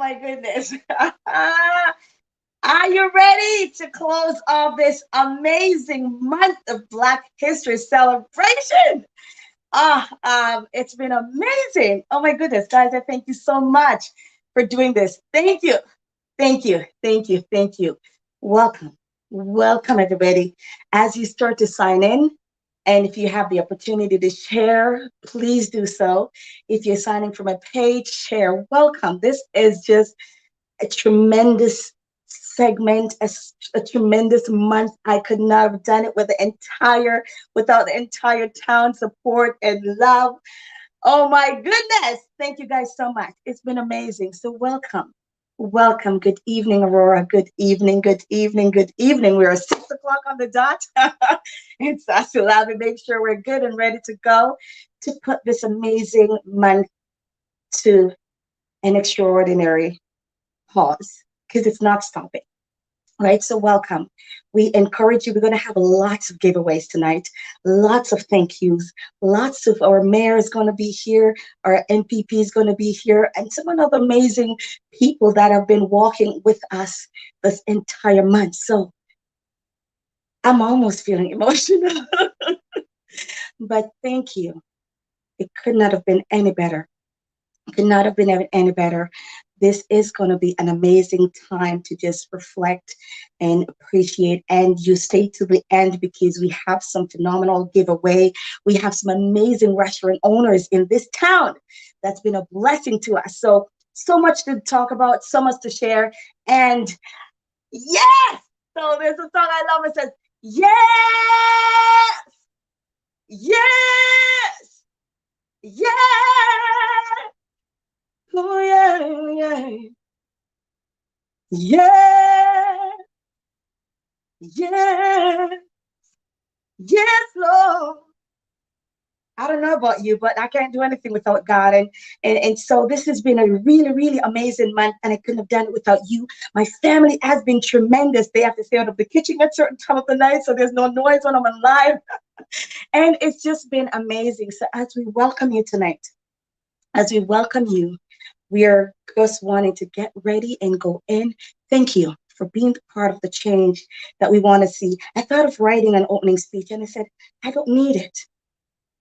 my goodness. Are you ready to close off this amazing month of Black History celebration? It's been amazing. Oh my goodness, guys, I thank you so much for doing this. Thank you. Thank you. Thank you. Thank you. Welcome. Welcome, everybody. As you start to sign in, and if you have the opportunity to share, please do so. If you're signing from a page, share. Welcome. This is just a tremendous segment, a tremendous month. I could not have done it without the entire town support and love. Oh my goodness. Thank you guys so much. It's been amazing. So welcome. Welcome. Good evening, Aurora. Good evening. Good evening. Good evening. We're at 6 o'clock on the dot. And so let me make sure we're good and ready to go to put this amazing month to an extraordinary pause because it's not stopping. Right, so welcome. We encourage you. We're going to have lots of giveaways tonight, lots of thank yous, lots of our mayor is going to be here, our MPP is going to be here, and some other amazing people that have been walking with us this entire month. So I'm almost feeling emotional, but thank you. It could not have been any better. Could not have been any better. This is going to be an amazing time to just reflect and appreciate. And you stay to the end because we have some phenomenal giveaway. We have some amazing restaurant owners in this town. That's been a blessing to us. So much to talk about, so much to share. And yes, so there's a song I love. It says, yes, yes, yes. Oh yeah, yeah, yeah, yeah, yes, Lord. I don't know about you, but I can't do anything without God. And so this has been a really, really amazing month, and I couldn't have done it without you. My family has been tremendous. They have to stay out of the kitchen at certain time of the night, so there's no noise when I'm on live. And it's just been amazing. So as we welcome you tonight, as we welcome you, we are just wanting to get ready and go in. Thank you for being part of the change that we want to see. I thought of writing an opening speech and I said, I don't need it.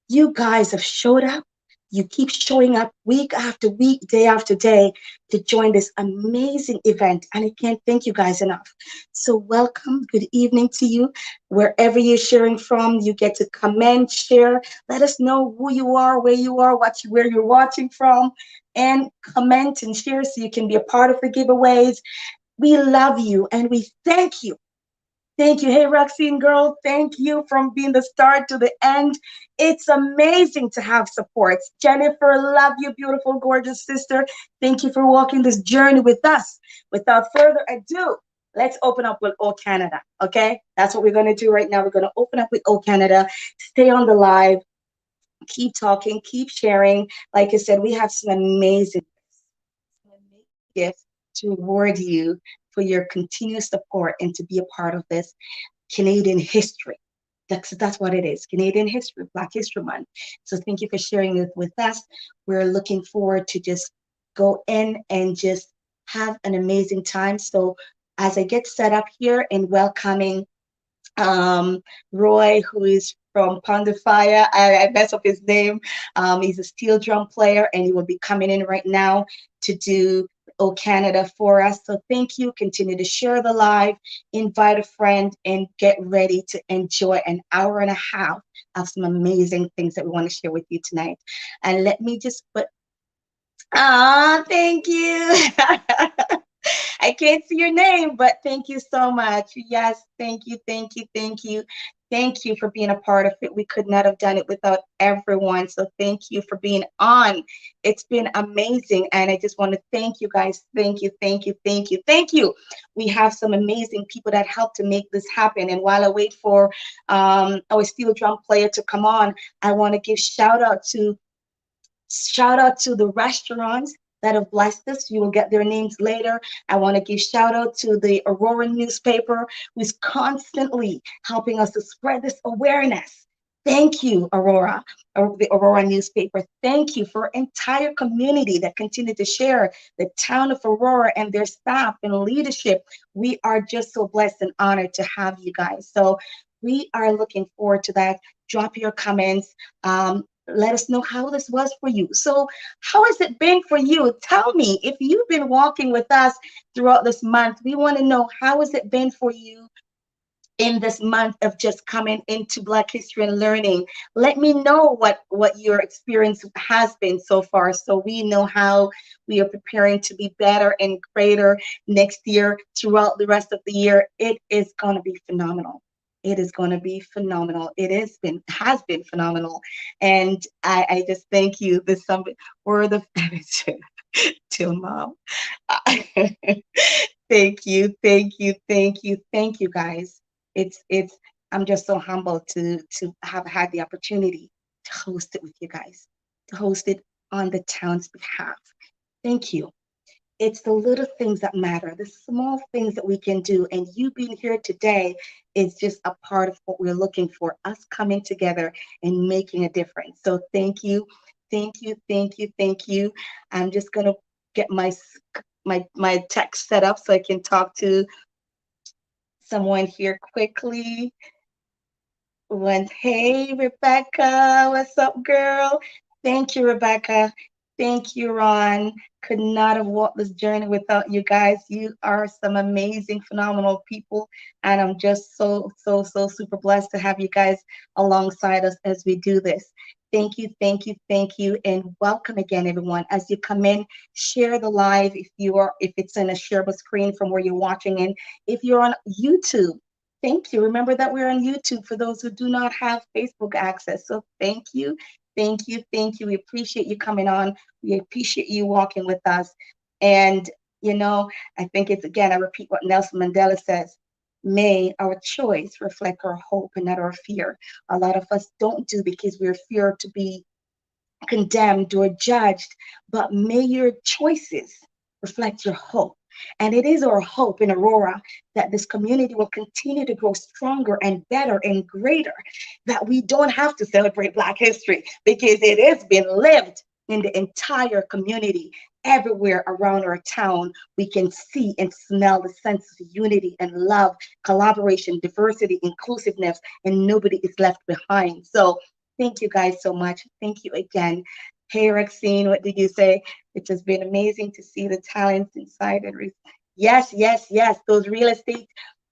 You guys have showed up. You keep showing up week after week, day after day to join this amazing event. And I can't thank you guys enough. So welcome. Good evening to you. Wherever you're sharing from, you get to comment, share. Let us know who you are, where you are, where you're watching from, and comment and share so you can be a part of the giveaways. We love you and we thank you. Thank you. Hey, Roxine girl, thank you from being the start to the end. It's amazing to have supports. Jennifer, love you, beautiful, gorgeous sister. Thank you for walking this journey with us. Without further ado, let's open up with O Canada, okay? That's what we're going to do right now. We're going to open up with O Canada. Stay on the live. Keep talking, keep sharing. Like I said, we have some amazing gifts to reward you for your continuous support and to be a part of this Canadian history. That's what it is. Canadian history, Black History Month. So thank you for sharing it with us. We're looking forward to just go in and just have an amazing time. So as I get set up here and welcoming Roy, who is from Pound of Fire. I mess up his name. He's a steel drum player, and he will be coming in right now to do O Canada for us. So thank you. Continue to share the live, invite a friend, and get ready to enjoy an hour and a half of some amazing things that we want to share with you tonight. And let me just put, thank you. I can't see your name, but thank you so much. Yes, thank you, thank you, thank you. Thank you for being a part of it. We could not have done it without everyone. So thank you for being on. It's been amazing. And I just want to thank you guys. Thank you, thank you, thank you, thank you. We have some amazing people that helped to make this happen. And while I wait for our steel drum player to come on, I want to give shout out to the restaurants that have blessed us. You will get their names later. I want to give shout out to the Aurora newspaper, who's constantly helping us to spread this awareness Thank you, Aurora, or the Aurora newspaper. Thank you for entire community that continue to share the town of Aurora and their staff and leadership. We are just so blessed and honored to have you guys. So we are looking forward to that. Drop your comments. Let us know how this was for you. So, how has it been for you? Tell me if you've been walking with us throughout this month. We want to know how has it been for you in this month of just coming into Black history and learning. Let me know what your experience has been so far, so we know how we are preparing to be better and greater next year throughout the rest of the year. It is going to be phenomenal. It is going to be phenomenal. It has been phenomenal, and I just thank you. This some word of to mom. Thank you, thank you, thank you, thank you, guys. It's I'm just so humbled to have had the opportunity to host it with you guys, to host it on the town's behalf. Thank you. It's the little things that matter, the small things that we can do. And you being here today is just a part of what we're looking for, us coming together and making a difference. So thank you, thank you, thank you, thank you. I'm just gonna get my text set up so I can talk to someone here quickly. One, hey, Rebecca, what's up, girl? Thank you, Rebecca. Thank you, Ron. Could not have walked this journey without you guys. You are some amazing, phenomenal people. And I'm just so, so, so super blessed to have you guys alongside us as we do this. Thank you, thank you, thank you, and welcome again, everyone. As you come in, share the live if it's in a shareable screen from where you're watching in. If you're on YouTube, thank you. Remember that we're on YouTube for those who do not have Facebook access. So thank you, thank you, thank you. We appreciate you coming on. We appreciate you walking with us. And, I think it's, again, I repeat what Nelson Mandela says. May our choice reflect our hope and not our fear. A lot of us don't do because we're feared to be condemned or judged, but may your choices reflect your hope. And it is our hope in Aurora that this community will continue to grow stronger and better and greater, that we don't have to celebrate Black history because it has been lived in the entire community. Everywhere around our town, we can see and smell the sense of unity and love, collaboration, diversity, inclusiveness, and nobody is left behind. So thank you guys so much. Thank you again. Hey, Rexine, what did you say? It has been amazing to see the talents inside. And yes, yes, yes, those real estate.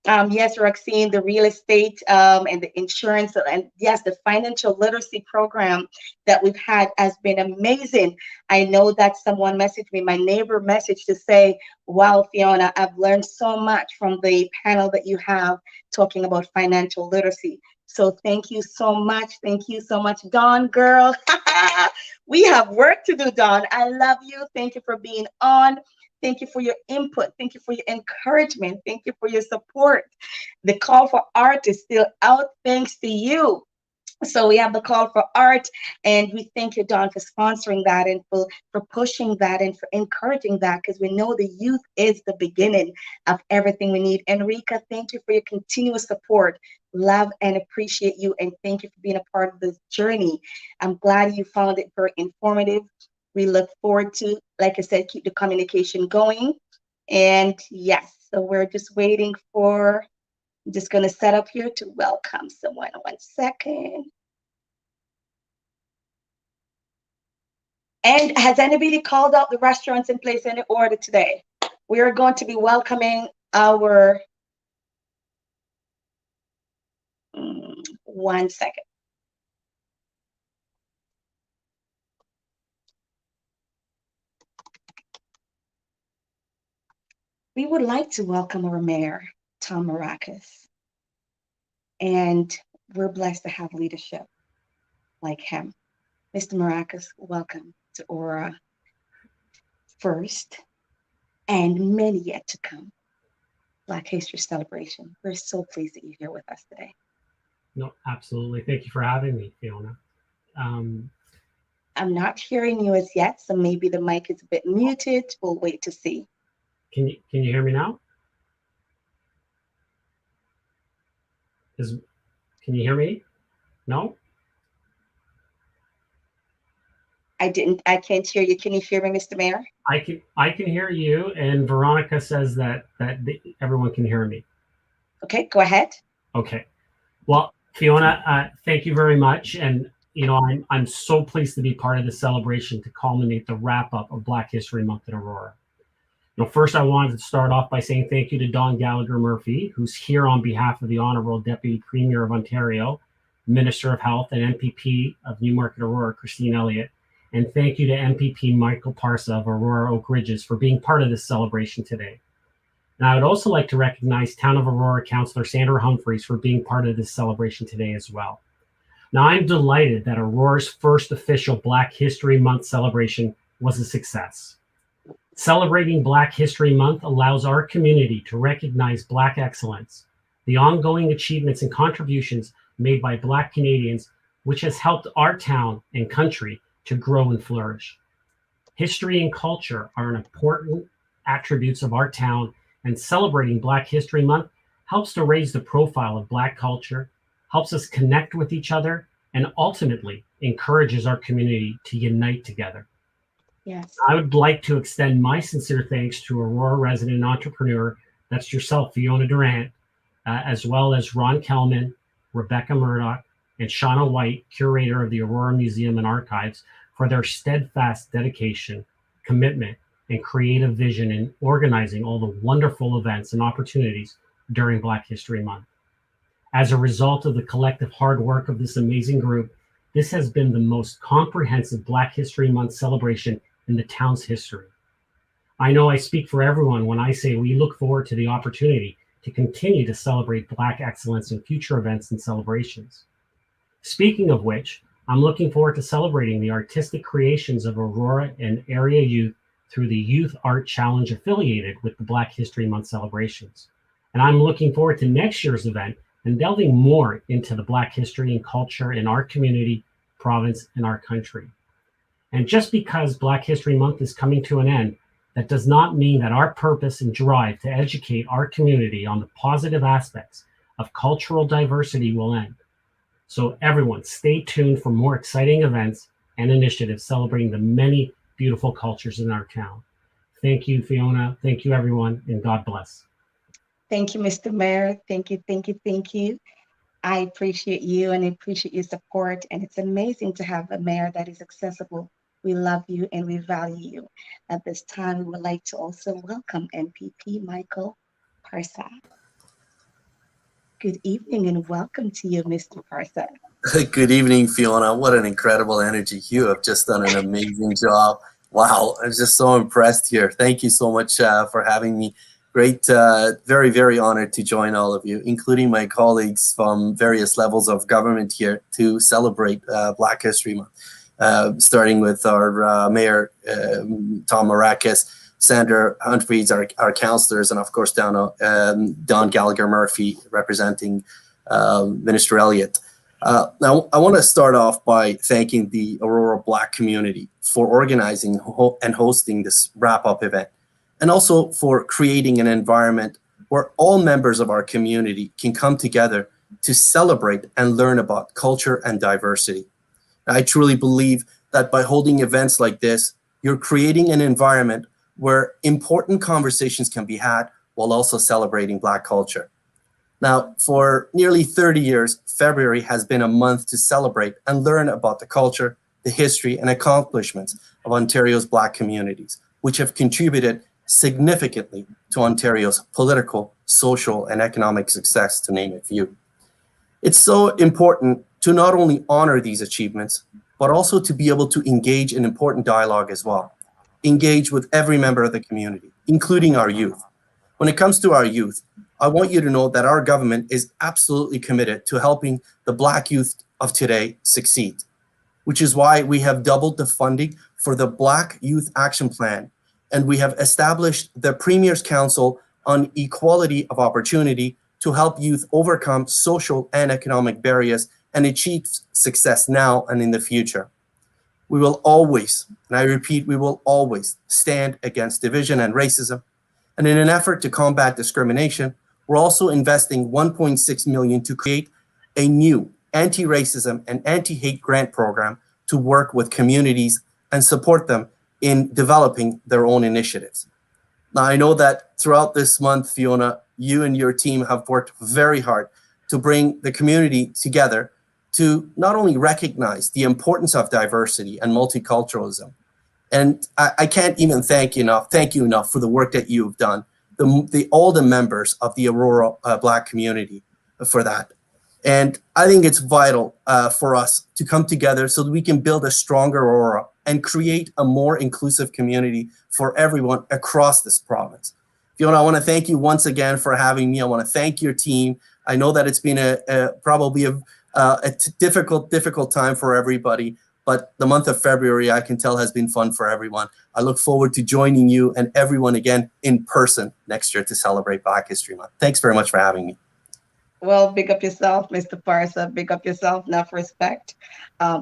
Yes, Rexine, the real estate and the insurance, and yes, the financial literacy program that we've had has been amazing. I know that someone messaged me, my neighbor messaged to say, wow, Fiona, I've learned so much from the panel that you have talking about financial literacy. So thank you so much. Thank you so much, Dawn, girl. We have work to do, Dawn. I love you. Thank you for being on. Thank you for your input. Thank you for your encouragement. Thank you for your support. The call for art is still out thanks to you. So we have the call for art, and we thank you, Don, for sponsoring that and for pushing that and for encouraging that, because we know the youth is the beginning of everything we need. Enrica, thank you for your continuous support. Love and appreciate you, and thank you for being a part of this journey. I'm glad you found it very informative. We look forward to, like I said, keep the communication going. And yes, so we're just waiting for, I'm just going to set up here to welcome someone. 1 second. And has anybody called out the restaurants and placed any order today? We are going to be welcoming our, 1 second. We would like to welcome our mayor, Tom Maracas. And we're blessed to have leadership like him. Mr. Maracas, welcome to Aurora first and many yet to come. Black History Celebration. We're so pleased that you're here with us today. No, absolutely. Thank you for having me, Fiona. I'm not hearing you as yet, so maybe the mic is a bit muted. We'll wait to see. Can you hear me now? Can you hear me? No? I can't hear you. Can you hear me, Mr. Mayor? I can hear you, and Veronica says that everyone can hear me. Okay, go ahead. Okay. Well, Fiona, thank you very much, and I'm so pleased to be part of the celebration to culminate the wrap up of Black History Month in Aurora. First, I wanted to start off by saying thank you to Don Gallagher Murphy, who's here on behalf of the Honourable Deputy Premier of Ontario, Minister of Health, and MPP of Newmarket Aurora, Christine Elliott. And thank you to MPP Michael Parsa of Aurora Oak Ridges for being part of this celebration today. And I would also like to recognize Town of Aurora Councillor Sandra Humphreys for being part of this celebration today as well. Now, I'm delighted that Aurora's first official Black History Month celebration was a success. Celebrating Black History Month allows our community to recognize Black excellence, the ongoing achievements and contributions made by Black Canadians, which has helped our town and country to grow and flourish. History and culture are an important attributes of our town, and celebrating Black History Month helps to raise the profile of Black culture, helps us connect with each other, and ultimately encourages our community to unite together. Yes. I would like to extend my sincere thanks to Aurora resident entrepreneur, that's yourself, Fiona Durant, as well as Ron Kellman, Rebecca Murdoch, and Shauna White, curator of the Aurora Museum and Archives, for their steadfast dedication, commitment, and creative vision in organizing all the wonderful events and opportunities during Black History Month. As a result of the collective hard work of this amazing group, this has been the most comprehensive Black History Month celebration in the town's history. I know I speak for everyone when I say we look forward to the opportunity to continue to celebrate Black excellence in future events and celebrations. Speaking of which, I'm looking forward to celebrating the artistic creations of Aurora and area youth through the Youth Art Challenge affiliated with the Black History Month celebrations. And I'm looking forward to next year's event and delving more into the Black history and culture in our community, province, and our country. And just because Black History Month is coming to an end, that does not mean that our purpose and drive to educate our community on the positive aspects of cultural diversity will end. So everyone, stay tuned for more exciting events and initiatives celebrating the many beautiful cultures in our town. Thank you, Fiona. Thank you, everyone, and God bless. Thank you, Mr. Mayor. Thank you, thank you, thank you. I appreciate you and I appreciate your support. And it's amazing to have a mayor that is accessible. We love you and we value you. At this time, we would like to also welcome MPP Michael Parsa. Good evening and welcome to you, Mr. Parsa. Good evening, Fiona. What an incredible energy. You have just done an amazing job. Wow, I'm just so impressed here. Thank you so much for having me. Great, very, very honored to join all of you, including my colleagues from various levels of government here to celebrate Black History Month. Starting with our Mayor, Tom Marakis, Sandra Humphreys, our councillors, and of course Don Gallagher Murphy representing Minister Elliott. Now, I want to start off by thanking the Aurora Black community for organizing and hosting this wrap-up event, and also for creating an environment where all members of our community can come together to celebrate and learn about culture and diversity. I truly believe that by holding events like this, you're creating an environment where important conversations can be had while also celebrating Black culture. Now, for nearly 30 years, February has been a month to celebrate and learn about the culture, the history, and accomplishments of Ontario's Black communities, which have contributed significantly to Ontario's political, social, and economic success, to name a few. It's so important to not only honor these achievements, but also to be able to engage in important dialogue as well. Engage with every member of the community, including our youth. When it comes to our youth, I want you to know that our government is absolutely committed to helping the Black youth of today succeed, which is why we have doubled the funding for the Black Youth Action Plan, and we have established the Premier's Council on Equality of Opportunity to help youth overcome social and economic barriers and achieve success now and in the future. We will always, and I repeat, we will always stand against division and racism. And in an effort to combat discrimination, we're also investing $1.6 million to create a new anti-racism and anti-hate grant program to work with communities and support them in developing their own initiatives. Now, I know that throughout this month, Fiona, you and your team have worked very hard to bring the community together to not only recognize the importance of diversity and multiculturalism, and I can't even thank you enough for the work that you've done, all the members of the Aurora Black community for that. And I think it's vital for us to come together so that we can build a stronger Aurora and create a more inclusive community for everyone across this province. Fiona, I want to thank you once again for having me. I want to thank your team. I know that it's been probably a difficult time for everybody, but the month of February, I can tell, has been fun for everyone. I look forward to joining you and everyone again in person next year to celebrate Black History Month. Thanks very much for having me. Well, big up yourself, Mr. Parsa. Big up yourself. Enough respect.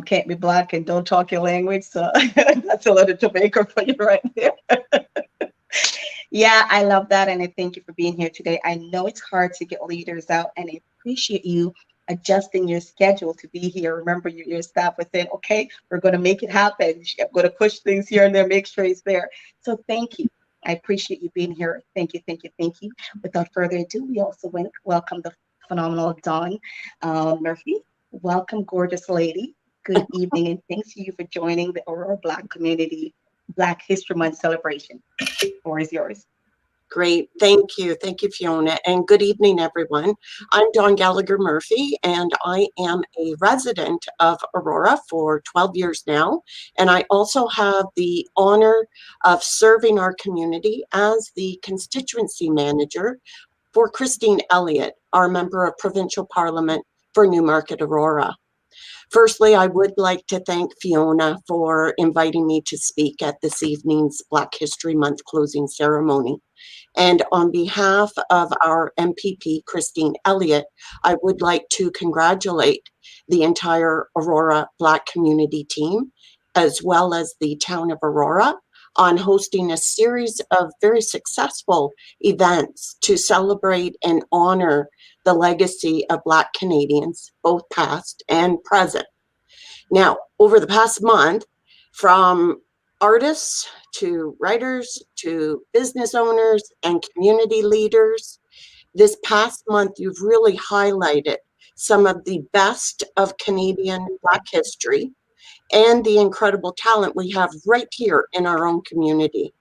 Can't be Black and don't talk your language. So that's a little Jamaican for you right there. Yeah, I love that. And I thank you for being here today. I know it's hard to get leaders out, and I appreciate you adjusting your schedule to be here. Remember, your staff was saying, okay, we're going to make it happen. I'm going to push things here and there, make sure it's there. So thank you. I appreciate you being here. Thank you, thank you, thank you. Without further ado, we also welcome the phenomenal Dawn Murphy. Welcome, gorgeous lady. Good evening, and thanks to you for joining the Aurora Black Community Black History Month celebration. The floor is yours. Great. Thank you. Thank you, Fiona. And good evening, everyone. I'm Dawn Gallagher Murphy, and I am a resident of Aurora for 12 years now. And I also have the honor of serving our community as the constituency manager for Christine Elliott, our member of Provincial Parliament for Newmarket, Aurora. Firstly, I would like to thank Fiona for inviting me to speak at this evening's Black History Month closing ceremony. And on behalf of our MPP, Christine Elliott, I would like to congratulate the entire Aurora Black community team, as well as the town of Aurora, on hosting a series of very successful events to celebrate and honor the legacy of Black Canadians, both past and present. Now, over the past month, from artists to writers to business owners and community leaders, this past month, you've really highlighted some of the best of Canadian Black history and the incredible talent we have right here in our own community.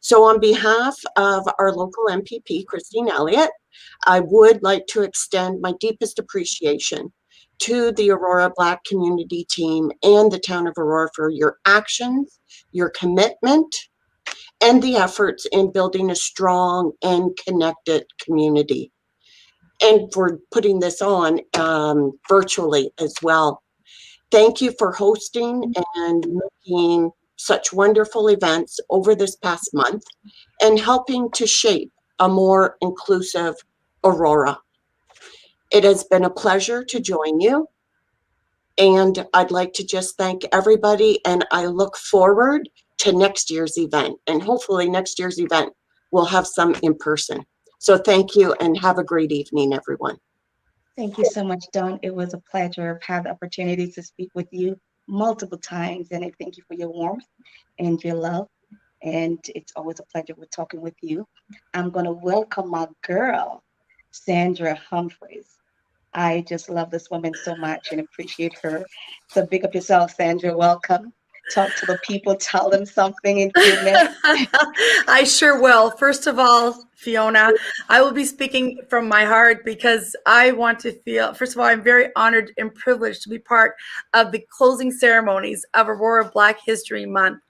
So on behalf of our local MPP, Christine Elliott, I would like to extend my deepest appreciation to the Aurora Black community team and the town of Aurora for your actions, your commitment, and the efforts in building a strong and connected community. And for putting this on virtually as well. Thank you for hosting and making such wonderful events over this past month and helping to shape a more inclusive Aurora. It has been a pleasure to join you. And I'd like to just thank everybody, and I look forward to next year's event. And hopefully next year's event will have some in person. So thank you and have a great evening, everyone. Thank you so much, Dawn. It was a pleasure. I've had the opportunity to speak with you multiple times, and I thank you for your warmth and your love. And it's always a pleasure with talking with you. I'm going to welcome my girl, Sandra Humphreys. I just love this woman so much and appreciate her. So big up yourself, Sandra. Welcome. Talk to the people. Tell them something in 2 minutes. I sure will. First of all, Fiona, I will be speaking from my heart because I want to feel, first of all, I'm very honored and privileged to be part of the closing ceremonies of Aurora Black History Month.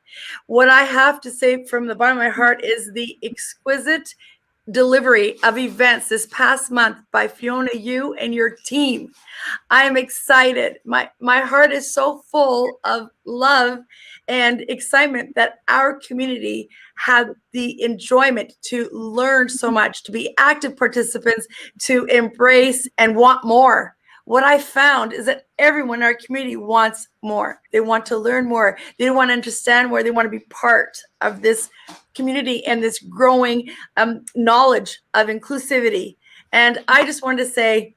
What I have to say from the bottom of my heart is the exquisite delivery of events this past month by Fiona, you and your team. I am excited. My heart is so full of love and excitement that our community had the enjoyment to learn so much, to be active participants, to embrace and want more. What I found is that everyone in our community wants more. They want to learn more. They want to understand more. They want to be part of this community and this growing knowledge of inclusivity. And I just wanted to say,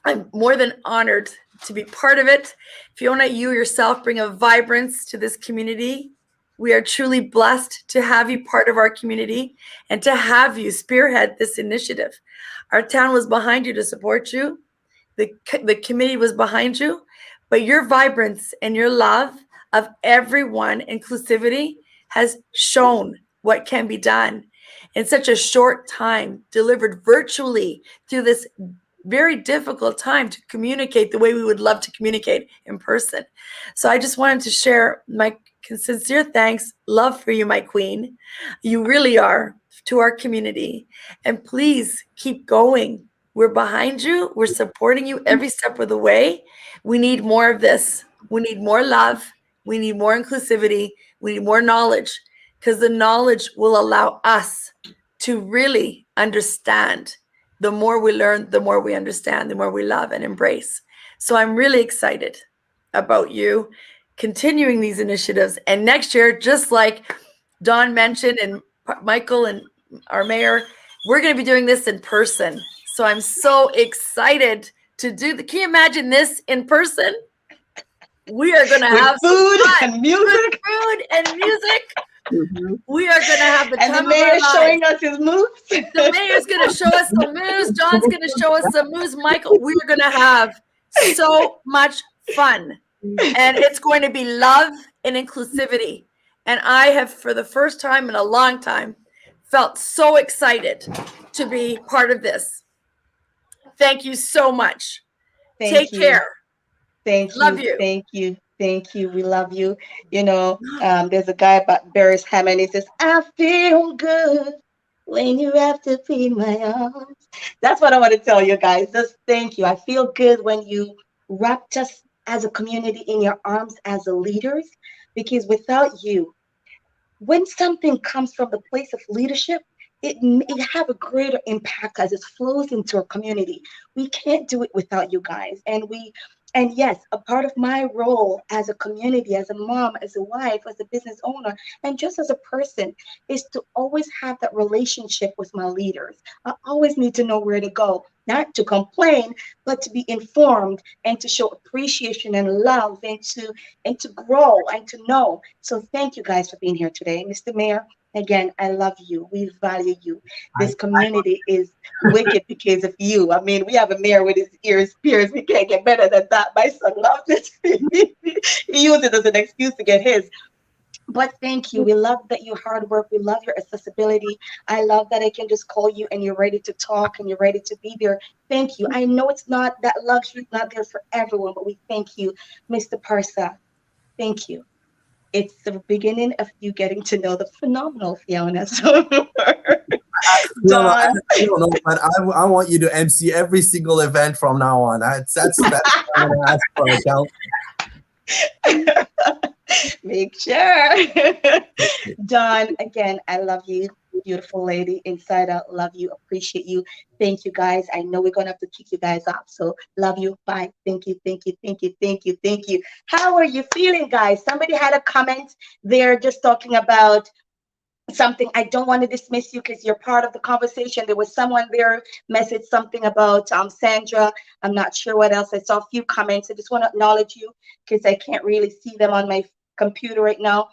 I'm more than honored to be part of it. Fiona, you yourself bring a vibrance to this community. We are truly blessed to have you part of our community and to have you spearhead this initiative. Our town was behind you to support you. The committee was behind you, but your vibrance and your love of everyone, inclusivity, has shown what can be done in such a short time, delivered virtually through this very difficult time to communicate the way we would love to communicate in person. So I just wanted to share my sincere thanks, love for you, my queen. You really are, to our community. And please keep going. We're behind you. We're supporting you every step of the way. We need more of this. We need more love. We need more inclusivity. We need more knowledge, because the knowledge will allow us to really understand. The more we learn, the more we understand, the more we love and embrace. So I'm really excited about you continuing these initiatives. And next year, just like Don mentioned and Michael and our mayor, we're going to be doing this in person. So I'm so excited to do can you imagine this in person? We are going to have food and music. Food and music. Mhm. We are going to have the And time the mayor of our showing lives. us his moves. The mayor's going to show us some moves. John's going to show us some moves. Michael, we're going to have so much fun. And it's going to be love and inclusivity. And I have, for the first time in a long time, felt so excited to be part of this. Thank you so much. Take care. Thank Love you. you. Thank you. Thank you. We love you. You know, there's a guy about Barry's Hammond. He says, I feel good when you have to be my arms. That's what I want to tell you guys. Just thank you. I feel good when you wrapped us as a community in your arms as a leaders, because without you, when something comes from the place of leadership, it have a greater impact as it flows into our community. We can't do it without you guys. And yes, a part of my role as a community, as a mom, as a wife, as a business owner, and just as a person, is to always have that relationship with my leaders. I always need to know where to go, not to complain, but to be informed and to show appreciation and love and to grow and to know. So thank you guys for being here today. Mr. Mayor, again, I love you. We value you. This community is wicked because of you. I mean, we have a mayor with his ears pierced. We can't get better than that. My son loves it. He uses it as an excuse to get his. But thank you. We love that your hard work. We love your accessibility. I love that I can just call you and you're ready to talk and you're ready to be there. Thank you. I know it's not that luxury, not there for everyone, but we thank you, Mr. Parsa. Thank you. It's the beginning of you getting to know the phenomenal Fiona. So, No, I Don. don't know, but I want you to MC every single event from now on. That's what I'm gonna ask for. Make sure. Don, again, I love you. Beautiful lady, inside out. Love you. Appreciate you. Thank you, guys. I know we're going to have to kick you guys off. So, love you. Bye. Thank you. Thank you. Thank you. Thank you. Thank you. How are you feeling, guys? Somebody had a comment there just talking about something. I don't want to dismiss you because you're part of the conversation. There was someone there messaged something about Sandra. I'm not sure what else. I saw a few comments. I just want to acknowledge you because I can't really see them on my computer right now.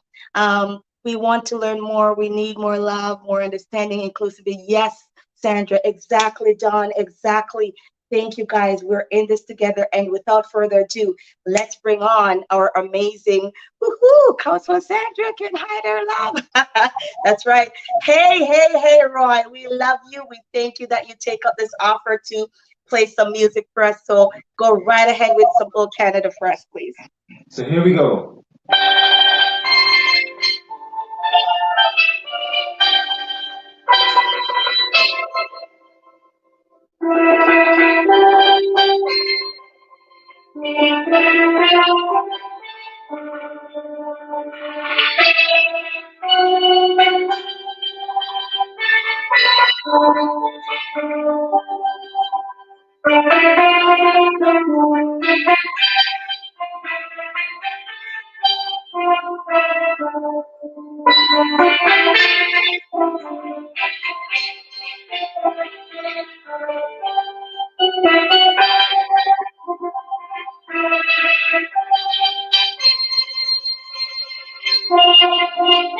We want to learn more. We need more love, more understanding, inclusivity. Yes, Sandra, exactly, Don, exactly. Thank you, guys. We're in this together. And without further ado, let's bring on our amazing, woohoo, Councilman Sandra can hide her love. That's right. Hey, hey, hey, Roy. We love you. We thank you that you take up this offer to play some music for us. So go right ahead with some Bull Canada for us, please. So here we go. Amazing,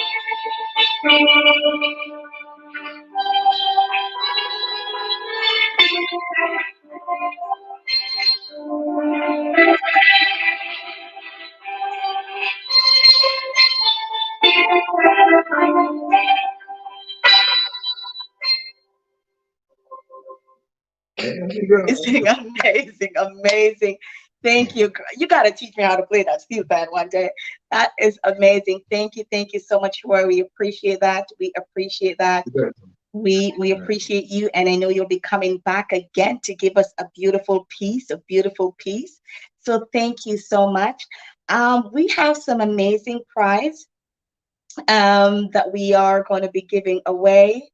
amazing, amazing. Thank you. You got to teach me how to play that steel band one day. That is amazing. Thank you so much, Roy. We appreciate that. We appreciate that. We appreciate you, and I know you'll be coming back again to give us a beautiful piece, a beautiful piece. So thank you so much. We have some amazing prize that we are going to be giving away.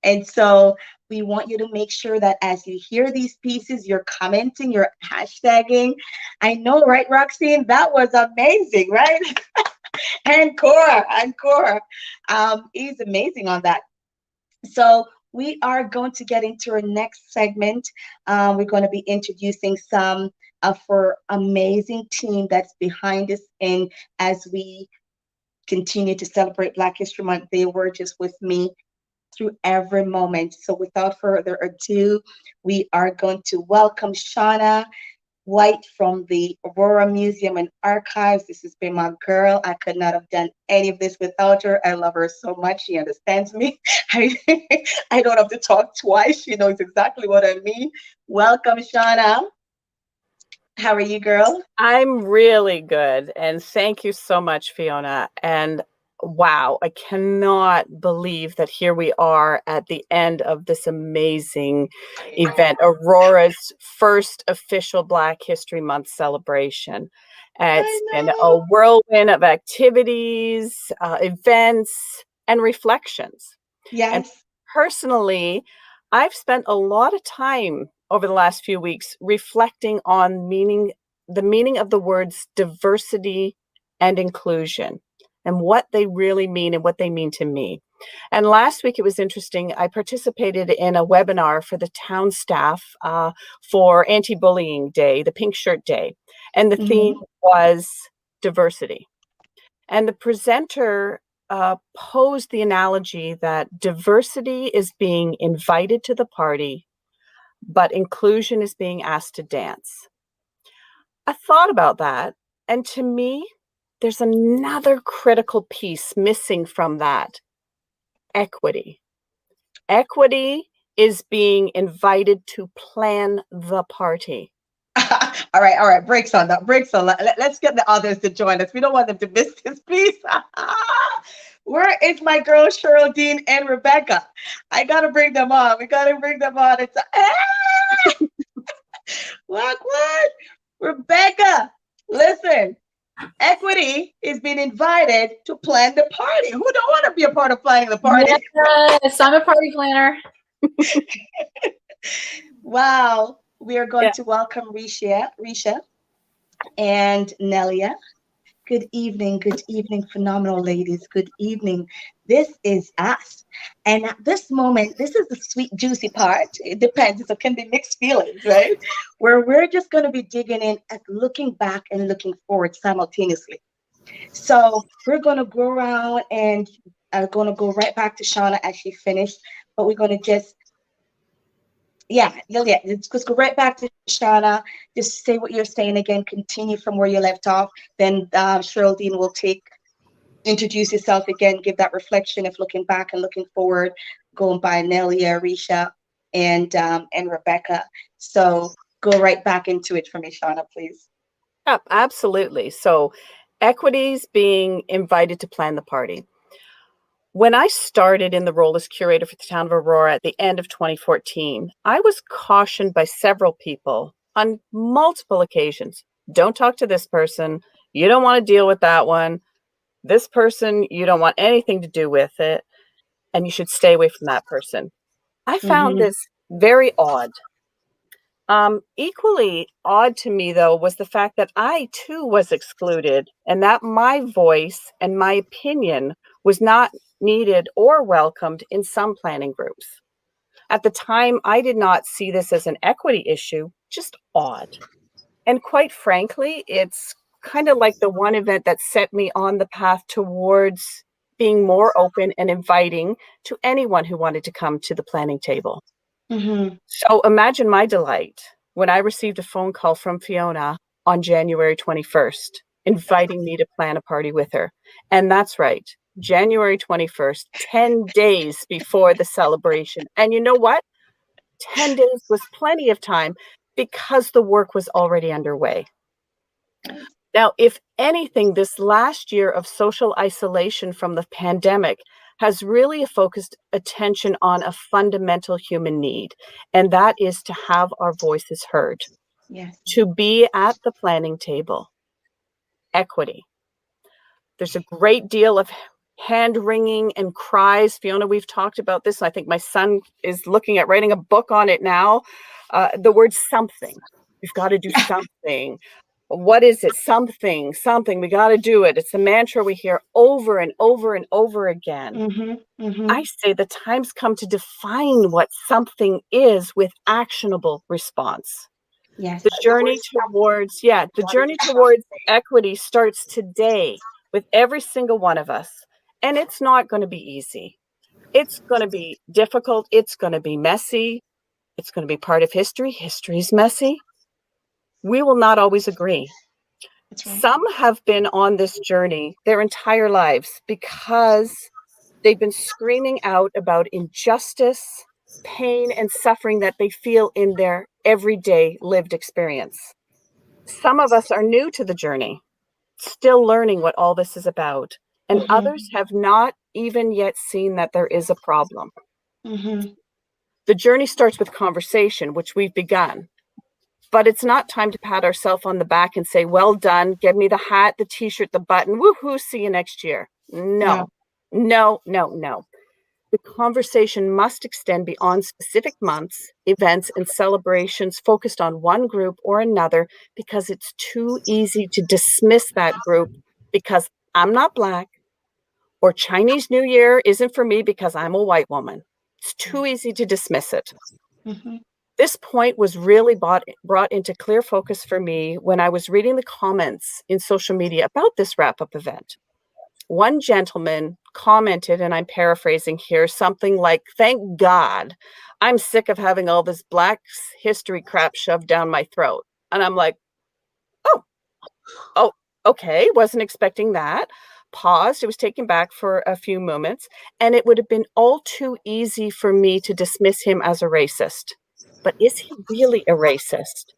And so we want you to make sure that as you hear these pieces, you're commenting, you're hashtagging. I know, right, Roxanne? That was amazing, right? And Cora, is amazing on that. So we are going to get into our next segment. We're going to be introducing some of our amazing team that's behind us, and as we continue to celebrate Black History Month, they were just with me through every moment. So without further ado, we are going to welcome Shauna White from the Aurora Museum and Archives. This has been my girl. I could not have done any of this without her. I love her so much. She understands me. I don't have to talk twice. She knows exactly what I mean. Welcome, Shauna. How are you, girl? I'm really good. And thank you so much, Fiona. And wow, I cannot believe that here we are at the end of this amazing event, Aurora's first official Black History Month celebration. It's been a whirlwind of activities, events, and reflections. Yes. And personally, I've spent a lot of time over the last few weeks reflecting on the meaning of the words diversity and inclusion and what they really mean and what they mean to me. And last week it was interesting. I participated in a webinar for the town staff for Anti-Bullying Day, the Pink Shirt Day. And the theme was diversity. And the presenter posed the analogy that diversity is being invited to the party, but inclusion is being asked to dance. I thought about that, and to me, there's another critical piece missing from that: equity. Equity is being invited to plan the party. All right. Breaks on that. Let's get the others to join us. We don't want them to miss this, please. Where is my girl Cheryl and Rebecca? I gotta bring them on. We gotta bring them on. It's what? Rebecca, listen. Equity is being invited to plan the party. Who don't want to be a part of planning the party? Yes, I'm a party planner. Wow. We are going to welcome Risha and Nelia. Good evening, phenomenal ladies. Good evening. This is us. And at this moment, this is the sweet, juicy part. It depends. It can be mixed feelings, right? Where we're just going to be digging in at looking back and looking forward simultaneously. So we're going to go around and going to go right back to Shauna as she finished. But we're going to just let's go right back to Shauna. Just say what you're saying again. Continue from where you left off. Then Cheryl will introduce yourself again, give that reflection of looking back and looking forward, going by Nelia, Risha, and Rebecca. So go right back into it for me, Shauna, please. Yep, absolutely. So equity's being invited to plan the party. When I started in the role as curator for the town of Aurora at the end of 2014, I was cautioned by several people on multiple occasions. Don't talk to this person. You don't want to deal with that one. This person, you don't want anything to do with it. And you should stay away from that person. I found this very odd. Equally odd to me, though, was the fact that I, too, was excluded and that my voice and my opinion was not needed or welcomed in some planning groups. At the time, I did not see this as an equity issue, just odd. And quite frankly, it's kind of like the one event that set me on the path towards being more open and inviting to anyone who wanted to come to the planning table. Mm-hmm. So imagine my delight when I received a phone call from Fiona on January 21st, inviting me to plan a party with her. And that's right, January 21st, 10 days before the celebration. And you know what? 10 days was plenty of time because the work was already underway. Now, if anything, this last year of social isolation from the pandemic has really focused attention on a fundamental human need, and that is to have our voices heard, Yes. to be at the planning table. Equity. There's a great deal of hand wringing and cries. Fiona, we've talked about this. I think my son is looking at writing a book on it now. The word something. We've got to do something. What is it? Something. We got to do it. It's a mantra we hear over and over and over again. Mm-hmm. Mm-hmm. I say the time's come to define what something is with actionable response. Yes. The journey towards equity starts today with every single one of us. And it's not going to be easy. It's going to be difficult. It's going to be messy. It's going to be part of history. History's messy. We will not always agree. That's right. Some have been on this journey their entire lives because they've been screaming out about injustice, pain, and suffering that they feel in their everyday lived experience. Some of us are new to the journey, still learning what all this is about, and Mm-hmm. others have not even yet seen that there is a problem. Mm-hmm. The journey starts with conversation, which we've begun. But it's not time to pat ourselves on the back and say, well done, give me the hat, the t-shirt, the button, woohoo, see you next year. No. The conversation must extend beyond specific months, events, and celebrations focused on one group or another because it's too easy to dismiss that group because I'm not Black, or Chinese New Year isn't for me because I'm a white woman. It's too easy to dismiss it. Mm-hmm. This point was really brought into clear focus for me when I was reading the comments in social media about this wrap-up event. One gentleman commented, and I'm paraphrasing here, something like, "Thank God, I'm sick of having all this Black history crap shoved down my throat." And I'm like, oh, okay, wasn't expecting that. Paused, it was taken back for a few moments, and it would have been all too easy for me to dismiss him as a racist. But is he really a racist?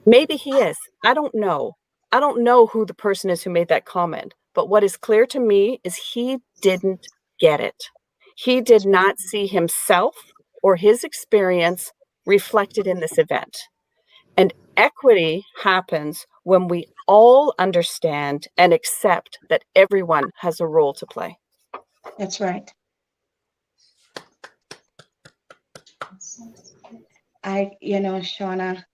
Maybe he is. I don't know. I don't know who the person is who made that comment. But what is clear to me is he didn't get it. He did not see himself or his experience reflected in this event. And equity happens when we all understand and accept that everyone has a role to play. That's right. Shauna,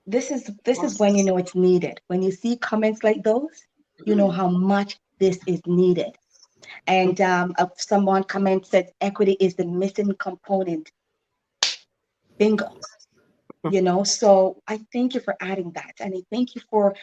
this is when you know it's needed. When you see comments like those, you know how much this is needed. And someone said equity is the missing component. Bingo. So I thank you for adding that. And I thank you for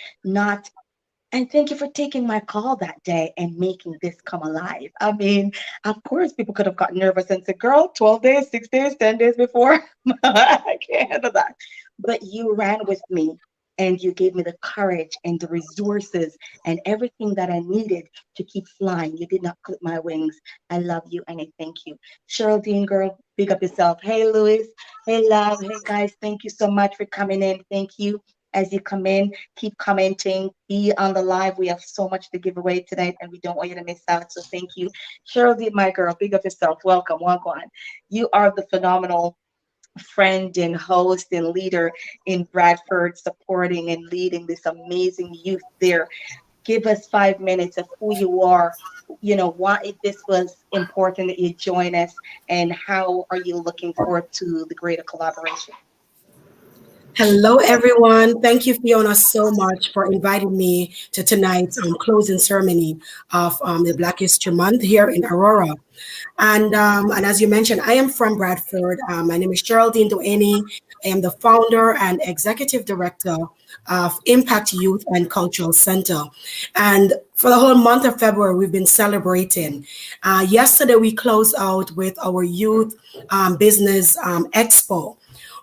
taking my call that day and making this come alive. I mean, of course, people could have gotten nervous and said, girl, 12 days, 6 days, 10 days before. I can't handle that. But you ran with me and you gave me the courage and the resources and everything that I needed to keep flying. You did not clip my wings. I love you and I thank you. Cheryl Dean, girl, big up yourself. Hey, Louis. Hey, love. Hey, guys, thank you so much for coming in. Thank you. As you come in, keep commenting, be on the live. We have so much to give away tonight and we don't want you to miss out. So thank you. Cheryl D, my girl, big up yourself. Welcome, Wagwan. You are the phenomenal friend and host and leader in Bradford, supporting and leading this amazing youth there. Give us 5 minutes of who you are, why this was important that you join us, and how are you looking forward to the greater collaboration? Hello, everyone. Thank you, Fiona, so much for inviting me to tonight's closing ceremony of the Black History Month here in Aurora. And as you mentioned, I am from Bradford. My name is Cheryl Dean Doheny. I am the founder and executive director of Impact Youth and Cultural Center. And for the whole month of February, we've been celebrating. Yesterday, we closed out with our youth business expo.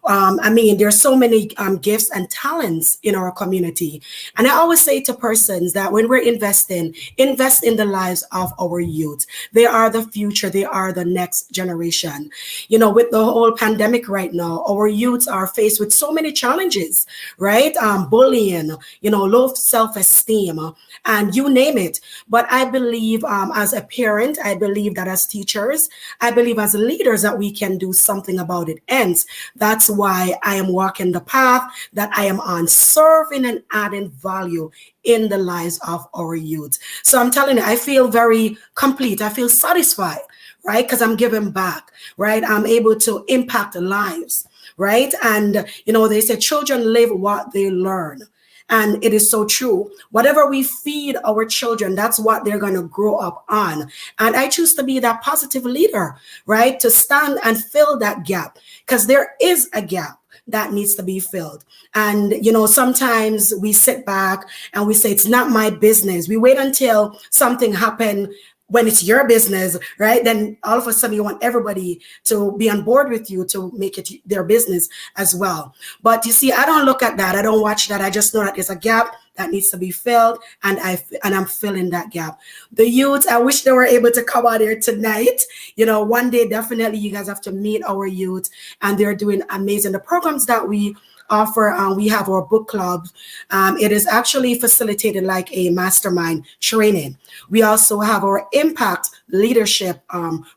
I mean, there's so many gifts and talents in our community. And I always say to persons that when we're investing, invest in the lives of our youth. They are the future. They are the next generation. You know, with the whole pandemic right now, our youths are faced with so many challenges, right? Bullying, you know, low self-esteem, and you name it. But I believe as a parent, I believe that as teachers, I believe as leaders that we can do something about it. And that's why I am walking the path that I am on, serving and adding value in the lives of our youth. So I'm telling you, I feel very complete. I feel satisfied, right? Because I'm giving back, right? I'm able to impact lives, right? And, you know, they say children live what they learn. And it is so true. Whatever we feed our children, that's what they're going to grow up on. And I choose to be that positive leader, right? To stand and fill that gap, because there is a gap that needs to be filled. And, you know, sometimes we sit back and we say, it's not my business. We wait until something happened when it's your business, right? Then all of a sudden you want everybody to be on board with you to make it their business as well. But you see, I don't look at that. I don't watch that. I just know that there's a gap that needs to be filled, and I'm filling that gap. The youth, I wish they were able to come out here tonight. You know, one day definitely you guys have to meet our youth, and they're doing amazing. The programs that we offer, we have our book club. It is actually facilitated like a mastermind training. We also have our impact leadership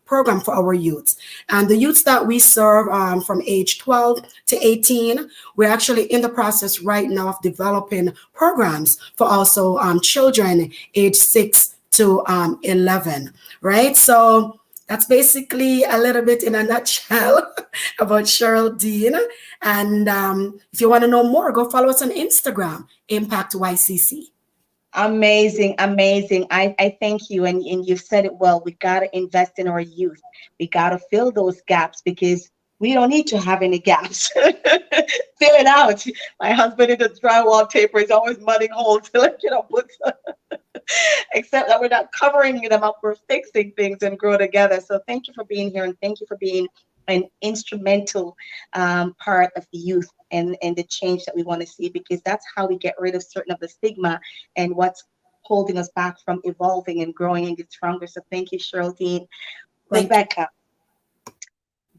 program for our youths. And the youths that we serve from age 12 to 18, we're actually in the process right now of developing programs for also children age 6 to 11, right? So that's basically a little bit in a nutshell about Cheryl Dean. And if you want to know more, go follow us on Instagram, Impact YCC. Amazing, amazing. I thank you. And you've said it well. We got to invest in our youth. We got to fill those gaps because we don't need to have any gaps. Fill it out. My husband is a drywall taper. He's always mudding holes to books. Except that we're not covering them up. We're fixing things and grow together. So thank you for being here, and thank you for being an instrumental part of the youth and the change that we want to see, because that's how we get rid of certain of the stigma and what's holding us back from evolving and growing and get stronger. So thank you, Cheryl Dean. Rebecca,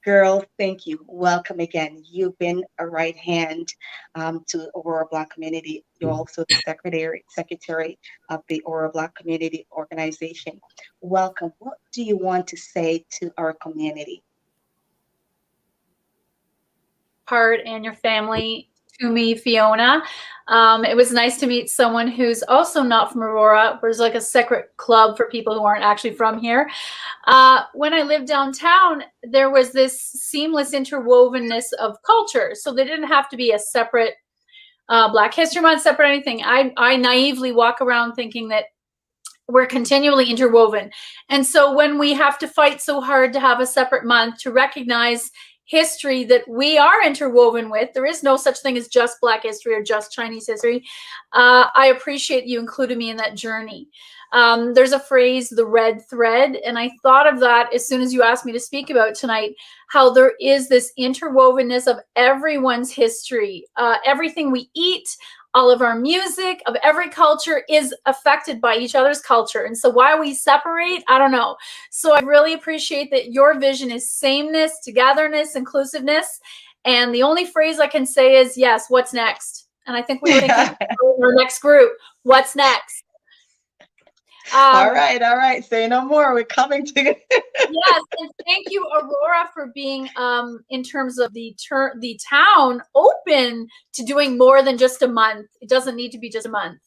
girl, thank you. Welcome again. You've been a right hand to Aurora Black Community. You're also the secretary of the Aurora Black Community Organization. Welcome. What do you want to say to our community? Part and your family to me, Fiona. It was nice to meet someone who's also not from Aurora. There's like a separate club for people who aren't actually from here. When I lived downtown, there was this seamless interwovenness of culture. So there didn't have to be a separate Black History Month, separate anything. I naively walk around thinking that we're continually interwoven. And so when we have to fight so hard to have a separate month to recognize history that we are interwoven with, there is no such thing as just Black history or just Chinese history. I appreciate you included me in that journey. There's a phrase, the red thread, and I thought of that as soon as you asked me to speak about tonight, how there is this interwovenness of everyone's history. Everything we eat, all of our music of every culture is affected by each other's culture. And so why we separate, I don't know. So I really appreciate that your vision is sameness, togetherness, inclusiveness. And the only phrase I can say is, yes, what's next? And I think we were thinking our next group, what's next? All right. Say no more. We're coming to Yes, and thank you, Aurora, for being, in terms of the town, open to doing more than just a month. It doesn't need to be just a month.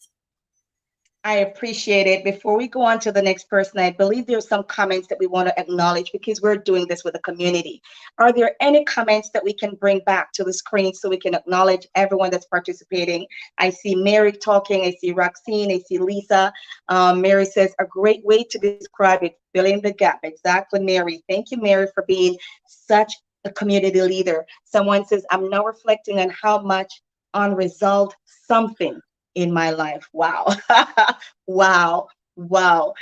I appreciate it. Before we go on to the next person, I believe there's some comments that we want to acknowledge because we're doing this with the community. Are there any comments that we can bring back to the screen so we can acknowledge everyone that's participating? I see Mary talking. I see Roxine. I see Lisa. Mary says, a great way to describe it, filling the gap. Exactly, Mary. Thank you, Mary, for being such a community leader. Someone says, I'm now reflecting on how much unresolved something in my life. Wow. Wow. Wow.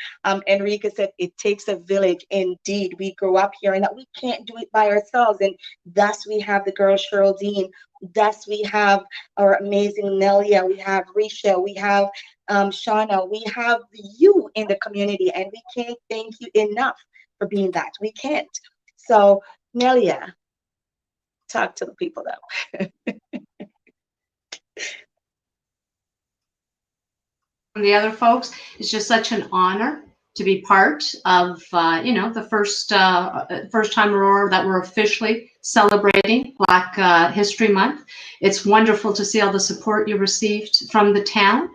Enrique said, it takes a village. Indeed. We grew up hearing that we can't do it by ourselves. And thus we have the girl Cheryl Dean. Thus we have our amazing Nelia. We have Risha. We have Shauna. We have you in the community. And we can't thank you enough for being that. We can't. So, Nelia, talk to the people though. The other folks, it's just such an honor to be part of, the first time Aurora that we're officially celebrating Black History Month. It's wonderful to see all the support you received from the town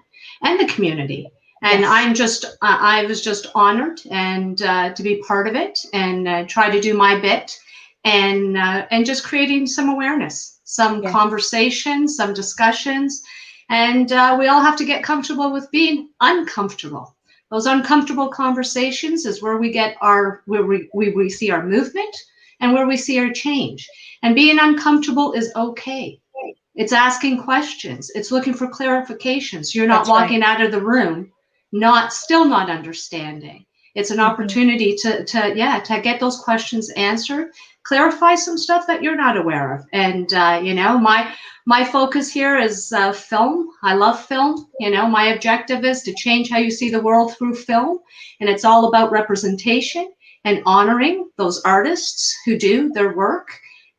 and the community. And yes. I was just honored and to be part of it and try to do my bit and just creating some awareness, some conversations, some discussions. And we all have to get comfortable with being uncomfortable. Those uncomfortable conversations is where we get where we see our movement and where we see our change. And being uncomfortable is okay. It's asking questions. It's looking for clarifications. You're not walking out of the room, still not understanding. It's an opportunity to get those questions answered, clarify some stuff that you're not aware of. And, my focus here is film. I love film. My objective is to change how you see the world through film. And it's all about representation and honoring those artists who do their work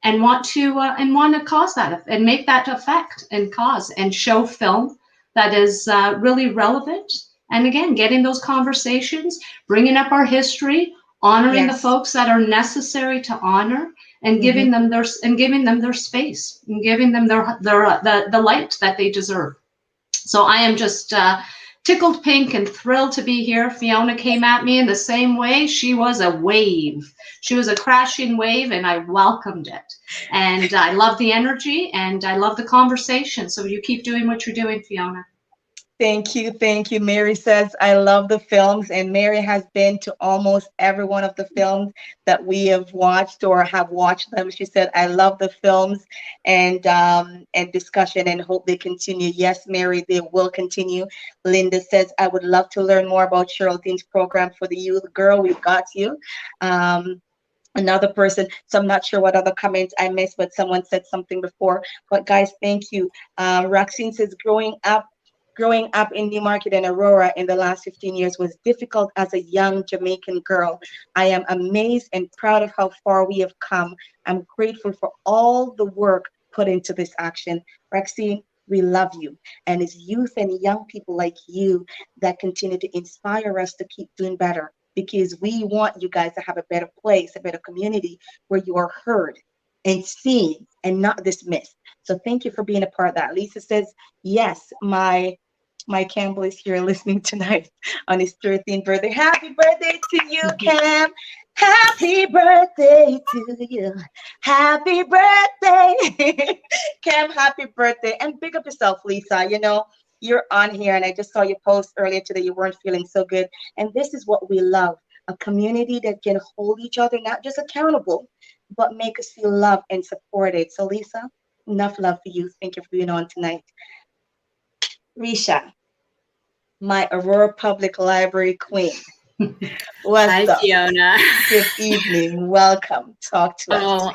and want to cause that and make that effect and cause and show film that is really relevant. And again, getting those conversations, bringing up our history, honoring the folks that are necessary to honor, and giving them their space, and giving them the light that they deserve. So I am just tickled pink and thrilled to be here. Fiona came at me in the same way. She was a wave. She was a crashing wave, and I welcomed it. And I love the energy, and I love the conversation. So you keep doing what you're doing, Fiona. Thank you. Thank you. Mary says, I love the films. And Mary has been to almost every one of the films that we have watched or have watched them. She said, I love the films and discussion and hope they continue. Yes, Mary, they will continue. Linda says, I would love to learn more about Cheryl Dean's program for the youth. Girl, we've got you. Another person, so I'm not sure what other comments I missed, but someone said something before. But guys, thank you. Roxine says, growing up in Newmarket and Aurora in the last 15 years was difficult as a young Jamaican girl. I am amazed and proud of how far we have come. I'm grateful for all the work put into this action. Roxine, we love you. And it's youth and young people like you that continue to inspire us to keep doing better, because we want you guys to have a better place, a better community where you are heard and seen and not dismissed. So thank you for being a part of that. Lisa says, yes, my Campbell is here listening tonight on his 13th birthday. Happy birthday to you, Cam. Happy birthday to you. Happy birthday. Cam, happy birthday. And big up yourself, Lisa. You're on here, and I just saw your post earlier today. You weren't feeling so good. And this is what we love, a community that can hold each other, not just accountable, but make us feel loved and supported. So, Lisa, enough love for you. Thank you for being on tonight. Risha, my Aurora Public Library queen. Hi, Fiona. Good evening. Welcome. Talk to us.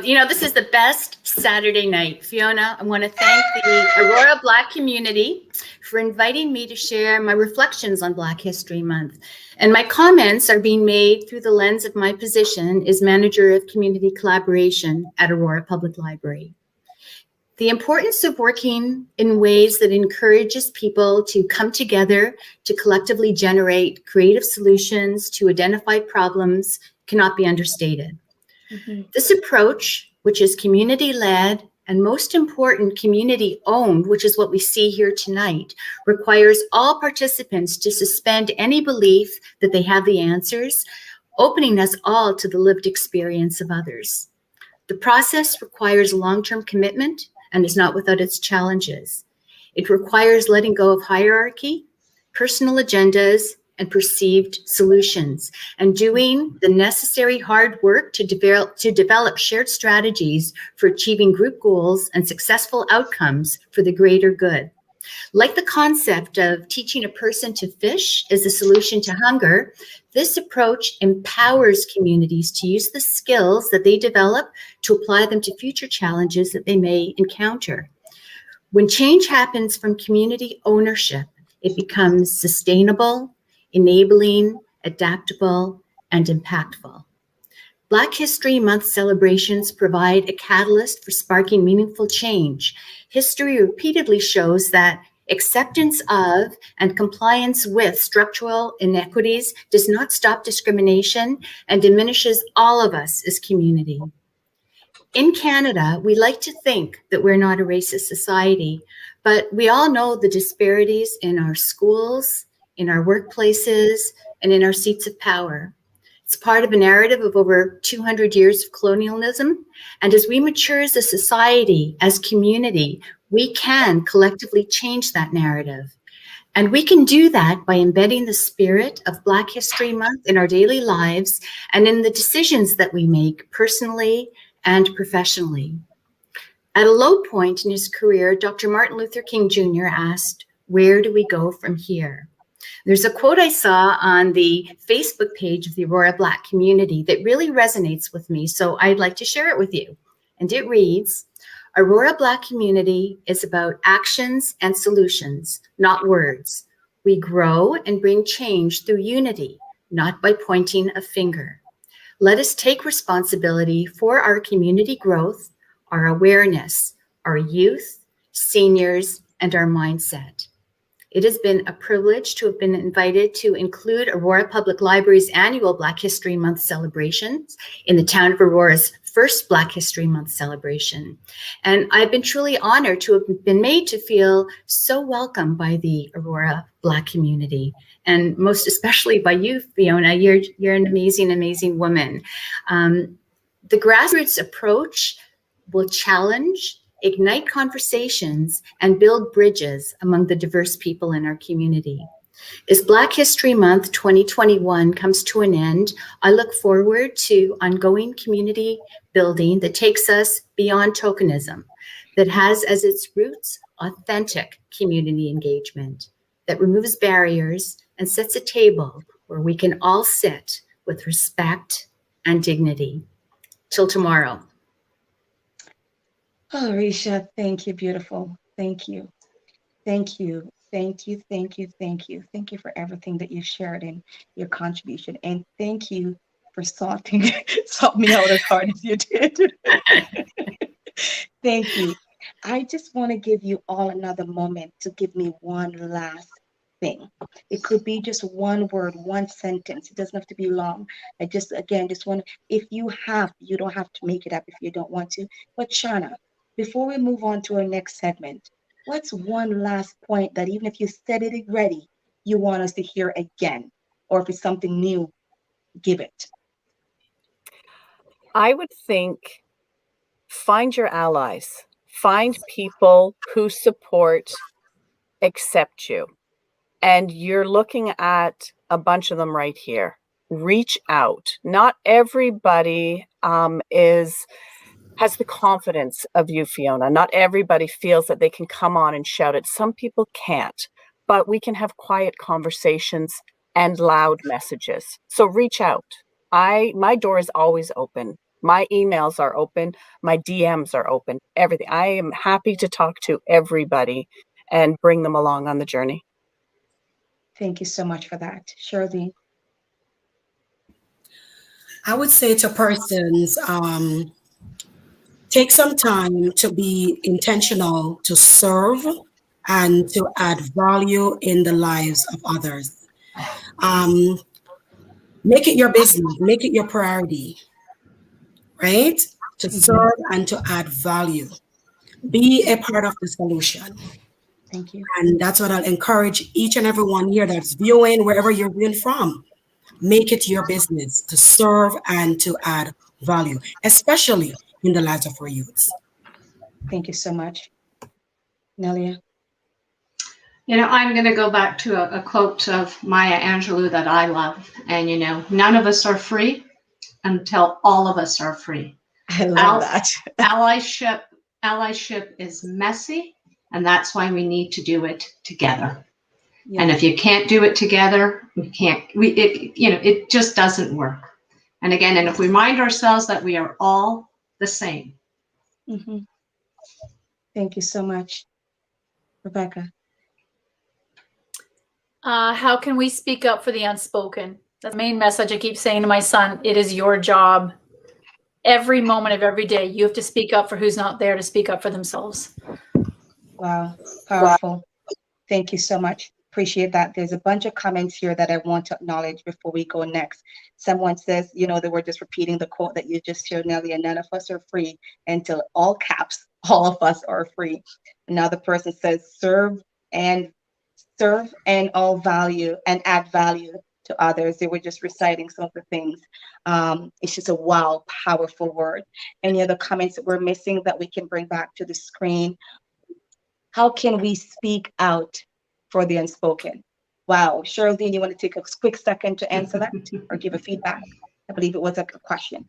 This is the best Saturday night. Fiona, I want to thank the Aurora Black community for inviting me to share my reflections on Black History Month. And my comments are being made through the lens of my position as Manager of Community Collaboration at Aurora Public Library. The importance of working in ways that encourages people to come together to collectively generate creative solutions to identify problems cannot be understated. This approach, which is community-led and most important, community-owned, which is what we see here tonight, requires all participants to suspend any belief that they have the answers, opening us all to the lived experience of others. The process requires long-term commitment and is not without its challenges. It requires letting go of hierarchy, personal agendas, and perceived solutions, and doing the necessary hard work to develop shared strategies for achieving group goals and successful outcomes for the greater good. Like the concept of teaching a person to fish is a solution to hunger, this approach empowers communities to use the skills that they develop to apply them to future challenges that they may encounter. When change happens from community ownership, it becomes sustainable, enabling, adaptable, and impactful. Black History Month celebrations provide a catalyst for sparking meaningful change. History repeatedly shows that acceptance of and compliance with structural inequities does not stop discrimination and diminishes all of us as community. In Canada, we like to think that we're not a racist society, but we all know the disparities in our schools, in our workplaces, and in our seats of power. It's part of a narrative of over 200 years of colonialism. And as we mature as a society, as community, we can collectively change that narrative. And we can do that by embedding the spirit of Black History Month in our daily lives and in the decisions that we make personally and professionally. At a low point in his career, Dr. Martin Luther King Jr. asked, "Where do we go from here?" There's a quote I saw on the Facebook page of the Aurora Black community that really resonates with me, so I'd like to share it with you. And it reads, "Aurora Black community is about actions and solutions, not words. We grow and bring change through unity, not by pointing a finger. Let us take responsibility for our community growth, our awareness, our youth, seniors, and our mindset." It has been a privilege to have been invited to include Aurora Public Library's annual Black History Month celebrations in the town of Aurora's first Black History Month celebration. And I've been truly honored to have been made to feel so welcome by the Aurora Black community, and most especially by you, Fiona. You're an amazing, amazing woman. The grassroots approach will challenge, ignite conversations, and build bridges among the diverse people in our community. As Black History Month 2021 comes to an end, I look forward to ongoing community building that takes us beyond tokenism, that has as its roots authentic community engagement, that removes barriers and sets a table where we can all sit with respect and dignity. Till tomorrow. Oh, Risha, thank you, beautiful. Thank you. Thank you. Thank you. Thank you. Thank you. Thank you for everything that you shared in your contribution. And thank you for salt me out as hard as you did. Thank you. I just want to give you all another moment to give me one last thing. It could be just one word, one sentence. It doesn't have to be long. I just want, if you don't have to make it up if you don't want to. But Shauna, before we move on to our next segment, what's one last point that even if you said it already, you want us to hear again? Or if it's something new, give it. I would think find your allies, find people who support, accept you. And you're looking at a bunch of them right here. Reach out. Not everybody has the confidence of you, Fiona. Not everybody feels that they can come on and shout it. Some people can't, but we can have quiet conversations and loud messages. So reach out. My door is always open. My emails are open. My DMs are open. Everything. I am happy to talk to everybody and bring them along on the journey. Thank you so much for that. Shirley? I would say to persons, take some time to be intentional, to serve and to add value in the lives of others. Make it your business, make it your priority, right? To serve and to add value. Be a part of the solution. Thank you. And that's what I'll encourage each and every one here that's viewing, wherever you're viewing from. Make it your business to serve and to add value, especially in the lives of our youths. Thank you so much. Nelia? You know, I'm going to go back to a quote of Maya Angelou that I love. And, you know, none of us are free until all of us are free. I love that. Allyship is messy, and that's why we need to do it together. Yes. And if you can't do it together, it just doesn't work. And again, and if we remind ourselves that we are all the same. Mm-hmm. Thank you so much, Rebecca. How can we speak up for the unspoken? That's the main message I keep saying to my son. It is your job. Every moment of every day, you have to speak up for who's not there to speak up for themselves. Wow, powerful. Thank you so much. Appreciate that. There's a bunch of comments here that I want to acknowledge before we go next. Someone says, you know, they were just repeating the quote that you just shared, Nelly, and none of us are free until all caps, all of us are free. Another person says, serve and all value and add value to others. They were just reciting some of the things. It's just a wow, powerful word. Any other comments that we're missing that we can bring back to the screen? How can we speak out for the unspoken? Wow, Cheryl, you want to take a quick second to answer that or give a feedback? I believe it was a question.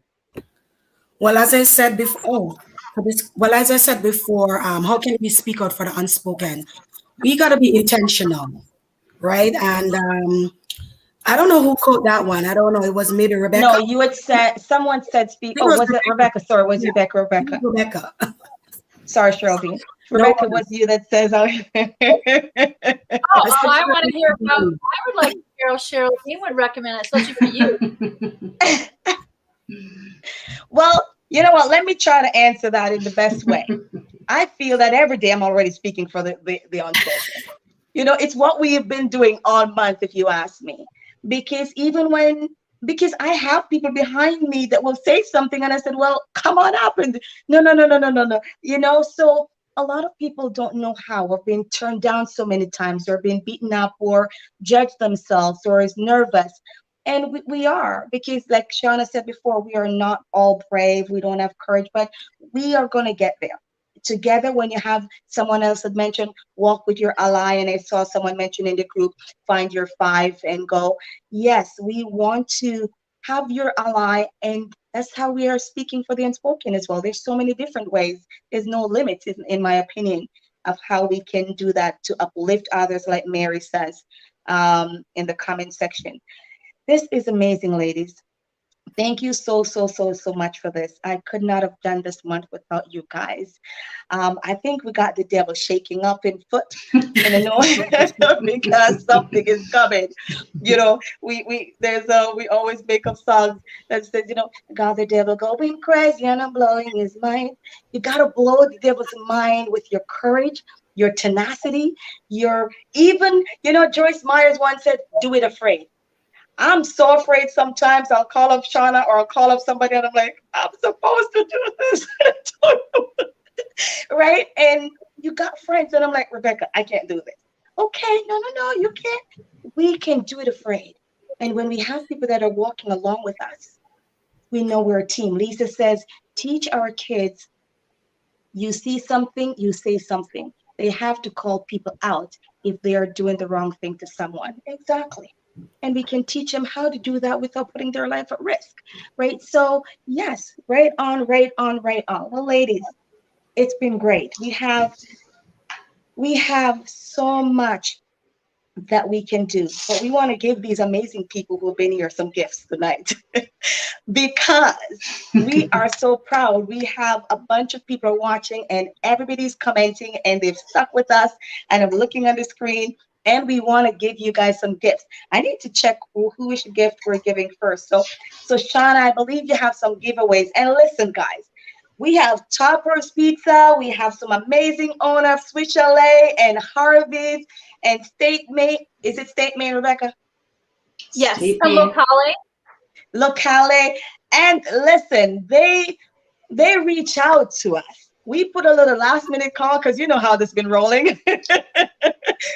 Well, as I said before, how can we speak out for the unspoken? We got to be intentional, right? And I don't know who quote that one. I don't know. It was maybe Rebecca. No, you had said, someone said speak. Oh, was it Rebecca? Sorry, was it Rebecca? Rebecca. Sorry, Cheryl. Rebecca, was you that says, I want to hear about, I would like Cheryl would recommend it, especially for you. Well, you know what? Let me try to answer that in the best way. I feel that every day I'm already speaking for the unspoken. You know, it's what we have been doing all month, if you ask me. Because because I have people behind me that will say something and I said, well, come on up. And no. You know, so a lot of people don't know how, or been turned down so many times, or been beaten up, or judged themselves, or is nervous. And we are, because like Shauna said before, we are not all brave. We don't have courage, but we are going to get there. Together, when you have someone else had mentioned, walk with your ally, and I saw someone mention in the group, find your five and go. Yes, we want to have your ally, and that's how we are speaking for the unspoken as well. There's so many different ways. There's no limits, in my opinion, of how we can do that to uplift others, like Mary says in the comment section. This is amazing, ladies. Thank you so much for this. I could not have done this month without you guys. I think we got the devil shaking up in foot, and I know because something is coming. You know, we always make up songs that says, you know, got the devil going crazy and I'm blowing his mind. You gotta blow the devil's mind with your courage, your tenacity, Joyce Myers once said, do it afraid. I'm so afraid sometimes I'll call up Shauna or I'll call up somebody and I'm like, I'm supposed to do this. Right? And you got friends and I'm like, Rebecca, I can't do this. Okay, no, you can't. We can do it afraid. And when we have people that are walking along with us, we know we're a team. Lisa says, teach our kids, you see something, you say something. They have to call people out if they are doing the wrong thing to someone. Exactly. And we can teach them how to do that without putting their life at risk, right? So yes, right on. Well, ladies, it's been great. We have so much that we can do, but we want to give these amazing people who have been here some gifts tonight because we are so proud. We have a bunch of people watching and everybody's commenting and they've stuck with us and are looking on the screen. And we want to give you guys some gifts. I need to check who is the gift we're giving first. So Shauna, I believe you have some giveaways. And listen, guys, we have Topper's Pizza. We have some amazing owner, Swiss Chalet and Harvey's and State Maine. Is it State Maine, Rebecca? Yes, Locale. And listen, they reach out to us. We put a little last minute call because you know how this has been rolling.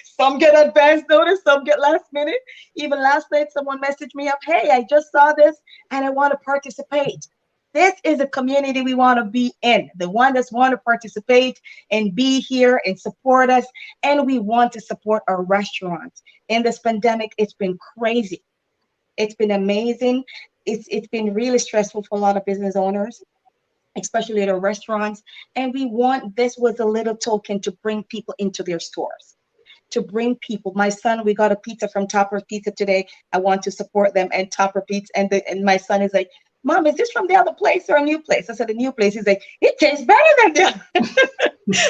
Some get advance notice, some get last minute. Even last night, someone messaged me up, hey, I just saw this and I want to participate. This is a community we want to be in, the one that's want to participate and be here and support us. And we want to support our restaurants. In this pandemic, it's been crazy. It's been amazing. It's been really stressful for a lot of business owners, especially the restaurants. And we want, this was a little token to bring people into their stores, to bring people. My son, we got a pizza from Topper's Pizza today. I want to support them and Topper Pizza. And my son is like, Mom, is this from the other place or a new place? I said, a new place. He's like, it tastes better than the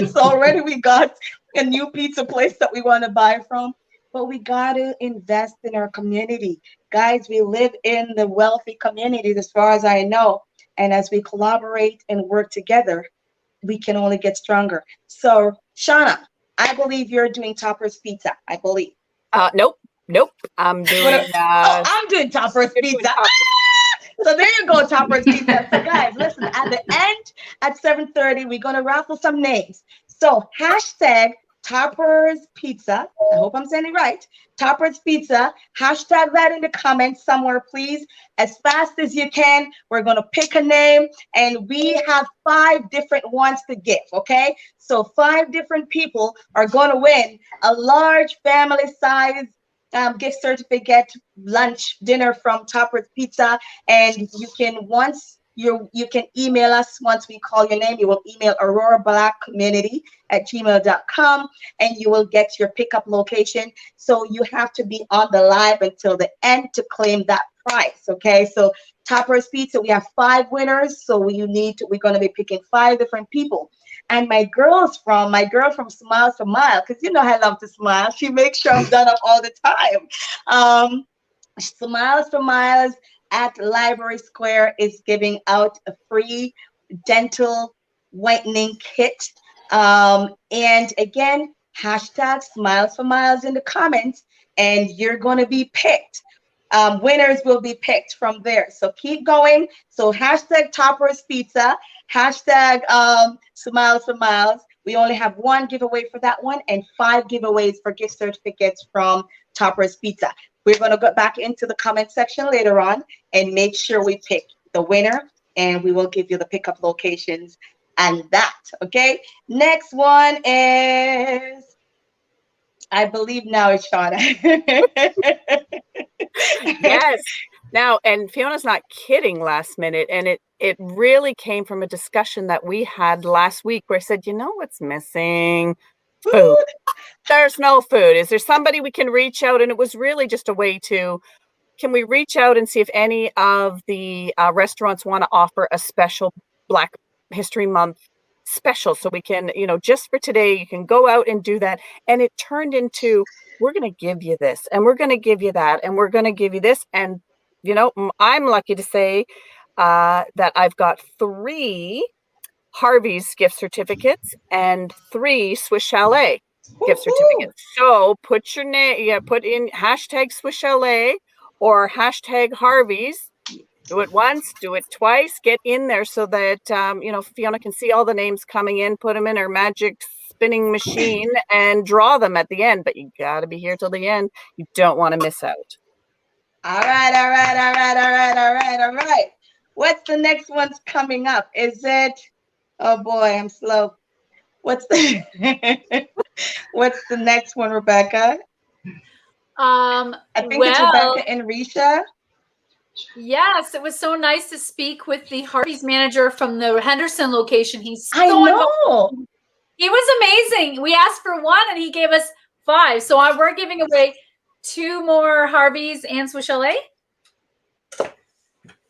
So already we got a new pizza place that we want to buy from. But we got to invest in our community. Guys, we live in the wealthy communities as far as I know. And as we collaborate and work together, we can only get stronger. So, Shauna, I believe you're doing Topper's Pizza. I believe. Nope. I'm doing. I'm doing Topper's Pizza. So there you go, Topper's Pizza. So guys, listen. At the end, at 7:30, we're gonna raffle some names. So hashtag Topper's Pizza. I hope I'm saying it right. Topper's Pizza. Hashtag that in the comments somewhere, please. As fast as you can. We're going to pick a name, and we have 5 different ones to give, okay? So 5 different people are going to win a large family size gift certificate, lunch, dinner from Topper's Pizza. And you can, once you can email us once we call your name. You will email aurorablackcommunity@gmail.com, and you will get your pickup location. So you have to be on the live until the end to claim that prize. Okay, so Topper's Pizza, we have 5 winners. So we're going to be picking 5 different people. And my girl from Smiles for Miles, because you know I love to smile. She makes sure I'm done up all the time. Smiles for Miles at Library Square is giving out a free dental whitening kit. And again, hashtag Smiles for Miles in the comments, and you're going to be picked. Winners will be picked from there. So keep going. So hashtag Topper's Pizza, hashtag Smiles for Miles. We only have 1 giveaway for that one and 5 giveaways for gift certificates from Topper's Pizza. We're going to go back into the comment section later on and make sure we pick the winner, and we will give you the pickup locations and that. Okay. Next one is, I believe now it's Shauna. Yes. Now, and Fiona's not kidding last minute, and it really came from a discussion that we had last week where I said, you know what's missing? Food. There's no food. Is there somebody we can reach out? And it was really just a way to, can we reach out and see if any of the restaurants want to offer a special Black History Month special, so we can, just for today, you can go out and do that. And it turned into, we're going to give you this, and we're going to give you that, and we're going to give you this. And, I'm lucky to say that I've got 3 Harvey's gift certificates and 3 Swiss Chalet gift certificates. So put your name, put in hashtag Swiss Chalet or hashtag Harvey's. Do it once, do it twice, get in there so that, Fiona can see all the names coming in, put them in her magic spinning machine and draw them at the end. But you got to be here till the end. You don't want to miss out. All right. What's the next one's coming up? Is it, oh boy, I'm slow. What's the next one, Rebecca? I think it's Rebecca and Risha. Yes, it was so nice to speak with the Harvey's manager from the Henderson location. I know. He was amazing. We asked for 1 and he gave us 5. So we're giving away 2 more Harvey's and Swiss Chalet.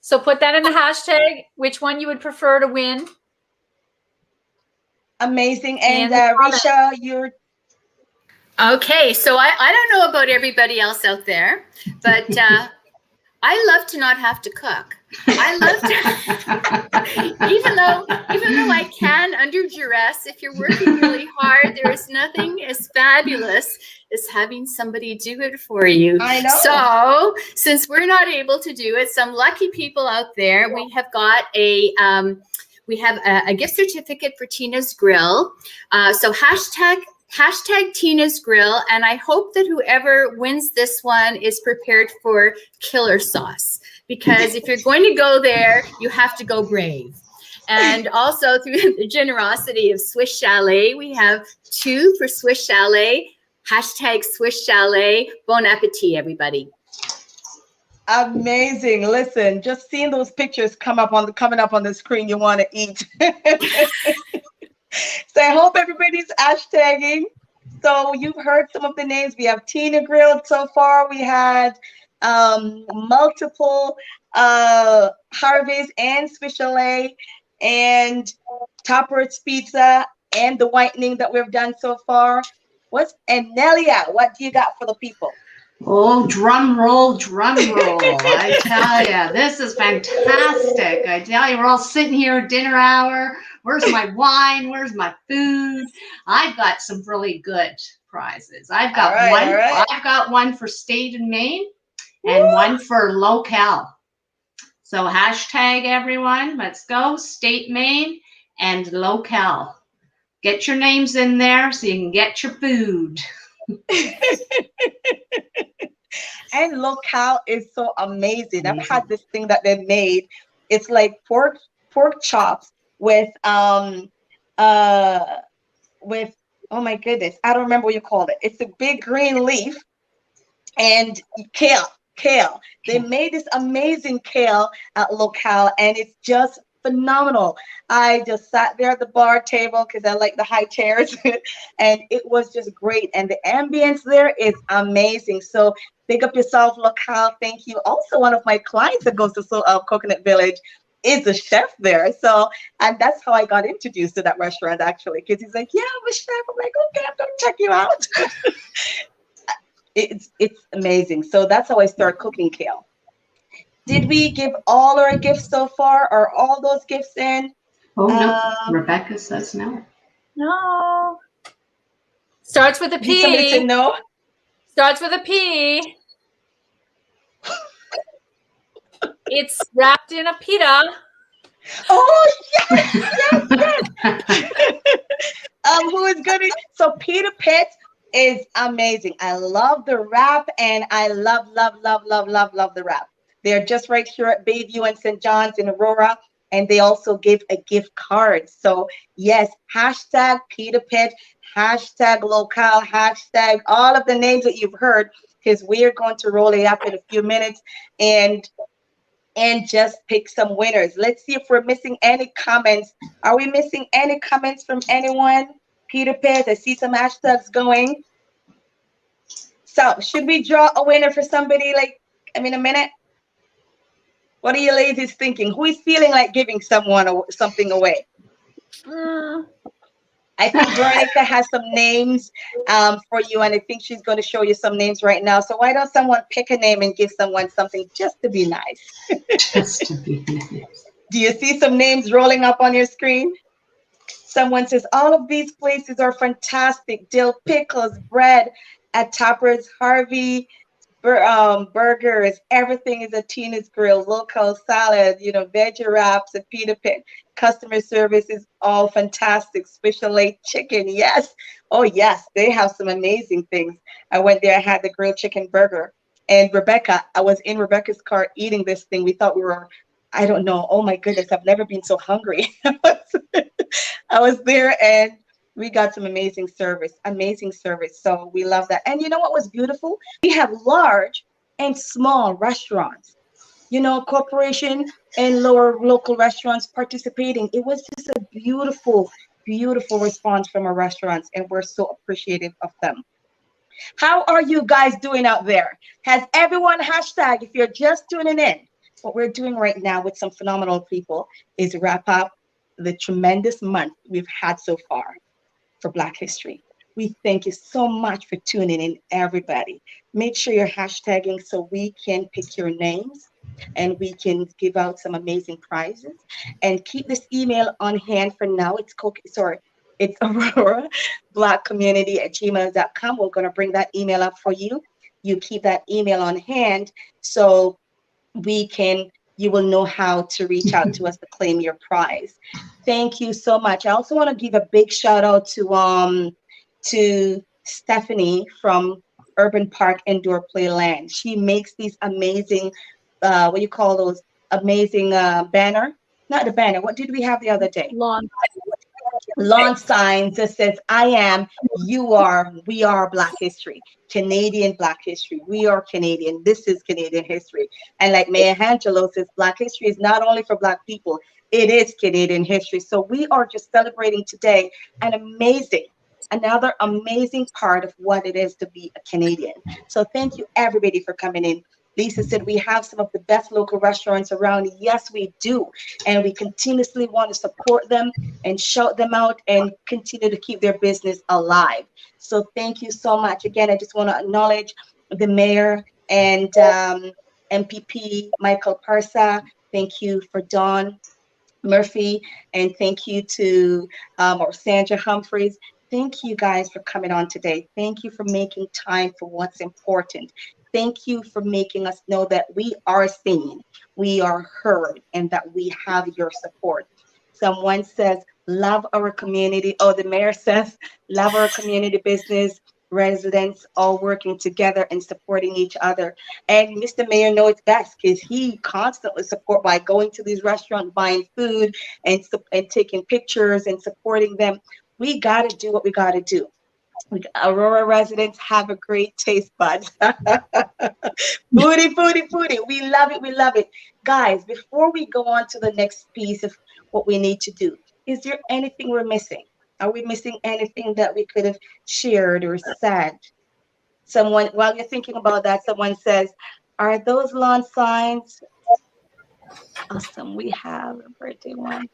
So put that in the hashtag, which one you would prefer to win. Amazing. And Risha, you're... Okay, so I don't know about everybody else out there, but I love to not have to cook. I love to, even though I can under duress, if you're working really hard, there is nothing as fabulous as having somebody do it for you. I know. So since we're not able to do it, some lucky people out there, we have got a gift certificate for Tina's Grill. So hashtag Tina's Grill, and I hope that whoever wins this one is prepared for killer sauce, because if you're going to go there, you have to go brave. And also through the generosity of Swiss Chalet, we have 2 for Swiss Chalet. Hashtag Swiss Chalet. Bon appetit, everybody. Amazing. Listen, just seeing those pictures coming up on the screen, you want to eat. So I hope everybody's hashtagging. So you've heard some of the names. We have Tina Grilled so far. We had multiple Harvey's and Swiss Chalet and Topper's Pizza and the whitening that we've done so far. And Nelia, what do you got for the people? Oh, drum roll, drum roll. I tell you, this is fantastic. I tell you, we're all sitting here at dinner hour. Where's my wine? Where's my food? I've got some really good prizes. I've got I've got one for state and Maine and one for locale. So hashtag everyone, let's go, state Maine and locale. Get your names in there so you can get your food. And locale is so amazing. I've had this thing that they made. It's like pork chops with oh my goodness, I don't remember what you call it. It's a big green leaf and kale. They made this amazing kale at locale, and it's just phenomenal. I just sat there at the bar table because I like the high chairs, and it was just great. And the ambience there is amazing. So big up yourself, locale. Thank you. Also, one of my clients that goes to Coconut Village is a chef there. So, and that's how I got introduced to that restaurant, actually, because he's like, yeah, I'm a chef. I'm like, okay, I'm going to check you out. It's amazing. So that's how I started cooking kale. Did we give all our gifts so far? Are all those gifts in? Oh, no. Rebecca says no. No. Starts with a P. Somebody said no? Starts with a P. It's wrapped in a pita. Oh, yes. Who is good? So Pita Pit is amazing. I love the wrap, and I love the wrap. They're just right here at Bayview and St. John's in Aurora, and they also give a gift card. So yes, hashtag Pita Pit, hashtag locale, hashtag all of the names that you've heard, because we are going to roll it up in a few minutes and just pick some winners. Let's see if we're missing any comments. Are we missing any comments from anyone? Pita Pit, I see some hashtags going. So should we draw a winner for somebody a minute? What are you ladies thinking? Who is feeling like giving someone something away? I think Veronica has some names for you, and I think she's going to show you some names right now. So why don't someone pick a name and give someone something just to be nice? Just to be nice. Do you see some names rolling up on your screen? Someone says, all of these places are fantastic. Dill pickles, bread at Topper's, Harvey, burgers, everything is at Tina's Grill, local salad, veggie wraps at Pita Pit. Customer service is all fantastic. Special late chicken, yes. Oh, yes, they have some amazing things. I went there, I had the grilled chicken burger. And Rebecca, I was in Rebecca's car eating this thing. We thought we were, I don't know, oh my goodness, I've never been so hungry. I was there, and we got some amazing service. So we love that. And you know what was beautiful? We have large and small restaurants, corporation and lower local restaurants participating. It was just a beautiful, beautiful response from our restaurants, and we're so appreciative of them. How are you guys doing out there? Has everyone hashtag? If you're just tuning in, what we're doing right now with some phenomenal people is wrap up the tremendous month we've had so far for Black History. We thank you so much for tuning in, everybody. Make sure you're hashtagging so we can pick your names and we can give out some amazing prizes. And keep this email on hand for now. It's Aurora Black Community at gmail.com. We're going to bring that email up for you. You keep that email on hand so you will know how to reach out to us to claim your prize. Thank you so much. I also want to give a big shout out to Stephanie from Urban Park Indoor Playland. She makes these amazing what you call those amazing banner? Not the banner. What did we have the other day? Lawn signs that says I am, you are, we are Black history, Canadian Black history. We are Canadian. This is Canadian history. And like Maya Angelou says, Black history is not only for Black people, it is Canadian history. So we are just celebrating today another amazing part of what it is to be a Canadian. So thank you everybody for coming in. Lisa said we have some of the best local restaurants around. Yes, we do. And we continuously want to support them and shout them out and continue to keep their business alive. So thank you so much. Again, I just want to acknowledge the mayor and MPP Michael Parsa. Thank you for Dawn Murphy, and thank you to Sandra Humphreys. Thank you guys for coming on today. Thank you for making time for what's important. Thank you for making us know that we are seen, we are heard, and that we have your support. Someone says, love our community. Oh, the mayor says, love our community business residents all working together and supporting each other. And Mr. Mayor knows best because he constantly support by going to these restaurants, buying food and taking pictures and supporting them. We got to do what we got to do. Aurora residents have a great taste buds. Foodie, foodie, foodie. We love it. We love it. Guys, before we go on to the next piece of what we need to do, is there anything we're missing? Are we missing anything that we could have shared or said? Someone, while you're thinking about that, someone says, are those lawn signs? Awesome. We have a birthday one.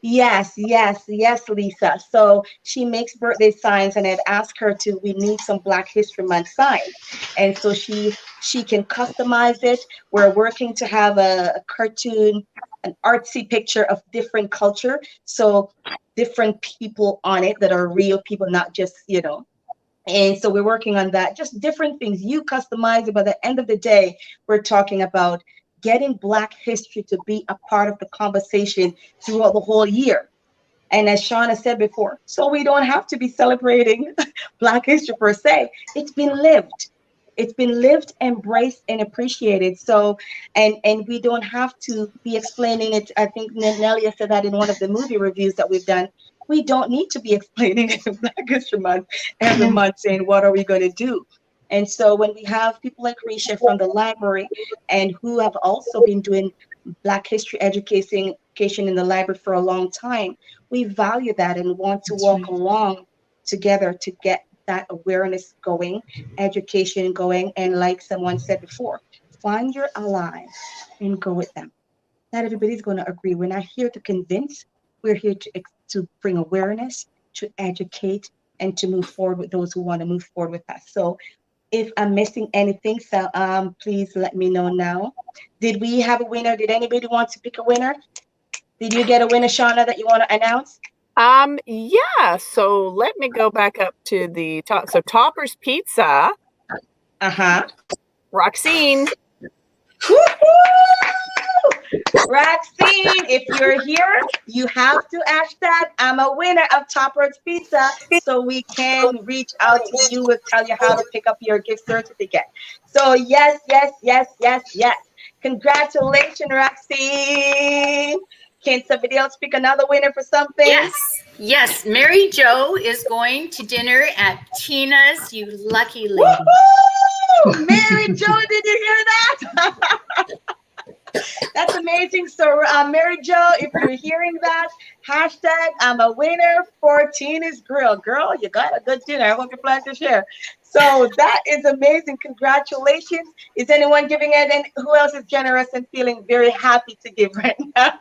Yes, yes, yes, Lisa. So she makes birthday signs, and I'd asked her to, we need some Black History Month signs. And so she can customize it. We're working to have a cartoon, an artsy picture of different culture. So different people on it that are real people, not just, And so we're working on that, just different things. You customize it. By the end of the day, we're talking about getting Black history to be a part of the conversation throughout the whole year. And as Shauna said before, so we don't have to be celebrating Black history per se. It's been lived. It's been lived, embraced, and appreciated. So, and we don't have to be explaining it. I think Nelia said that in one of the movie reviews that we've done. We don't need to be explaining Black History Month every month, saying, what are we going to do? And so when we have people like Risha from the library and who have also been doing Black history education in the library for a long time, we value that and want to walk along together to get that awareness going, education going. And like someone said before, find your allies and go with them. Not everybody's going to agree. We're not here to convince. We're here to bring awareness, to educate, and to move forward with those who want to move forward with us. So if I'm missing anything, so please let me know now. Did we have a winner? Did anybody want to pick a winner? Did you get a winner, Shauna, that you want to announce? Yeah. So let me go back up to the top. So Topper's Pizza. Roxine. Roxine, if you're here, you have to hashtag I'm a winner of Topper's Pizza so we can reach out to you and tell you how to pick up your gift certificate. So yes, yes, yes, yes, yes. Congratulations, Roxine. Can somebody else pick another winner for something? Yes. Mary Jo is going to dinner at Tina's, you lucky lady. Woo-hoo! Mary Jo, did you hear that? That's amazing. So Mary Jo, if you're hearing that, hashtag I'm a winner for Tina's Grill. Girl, you got a good dinner. I hope you plan to share. So that is amazing. Congratulations. Is anyone giving it? And who else is generous and feeling very happy to give right now?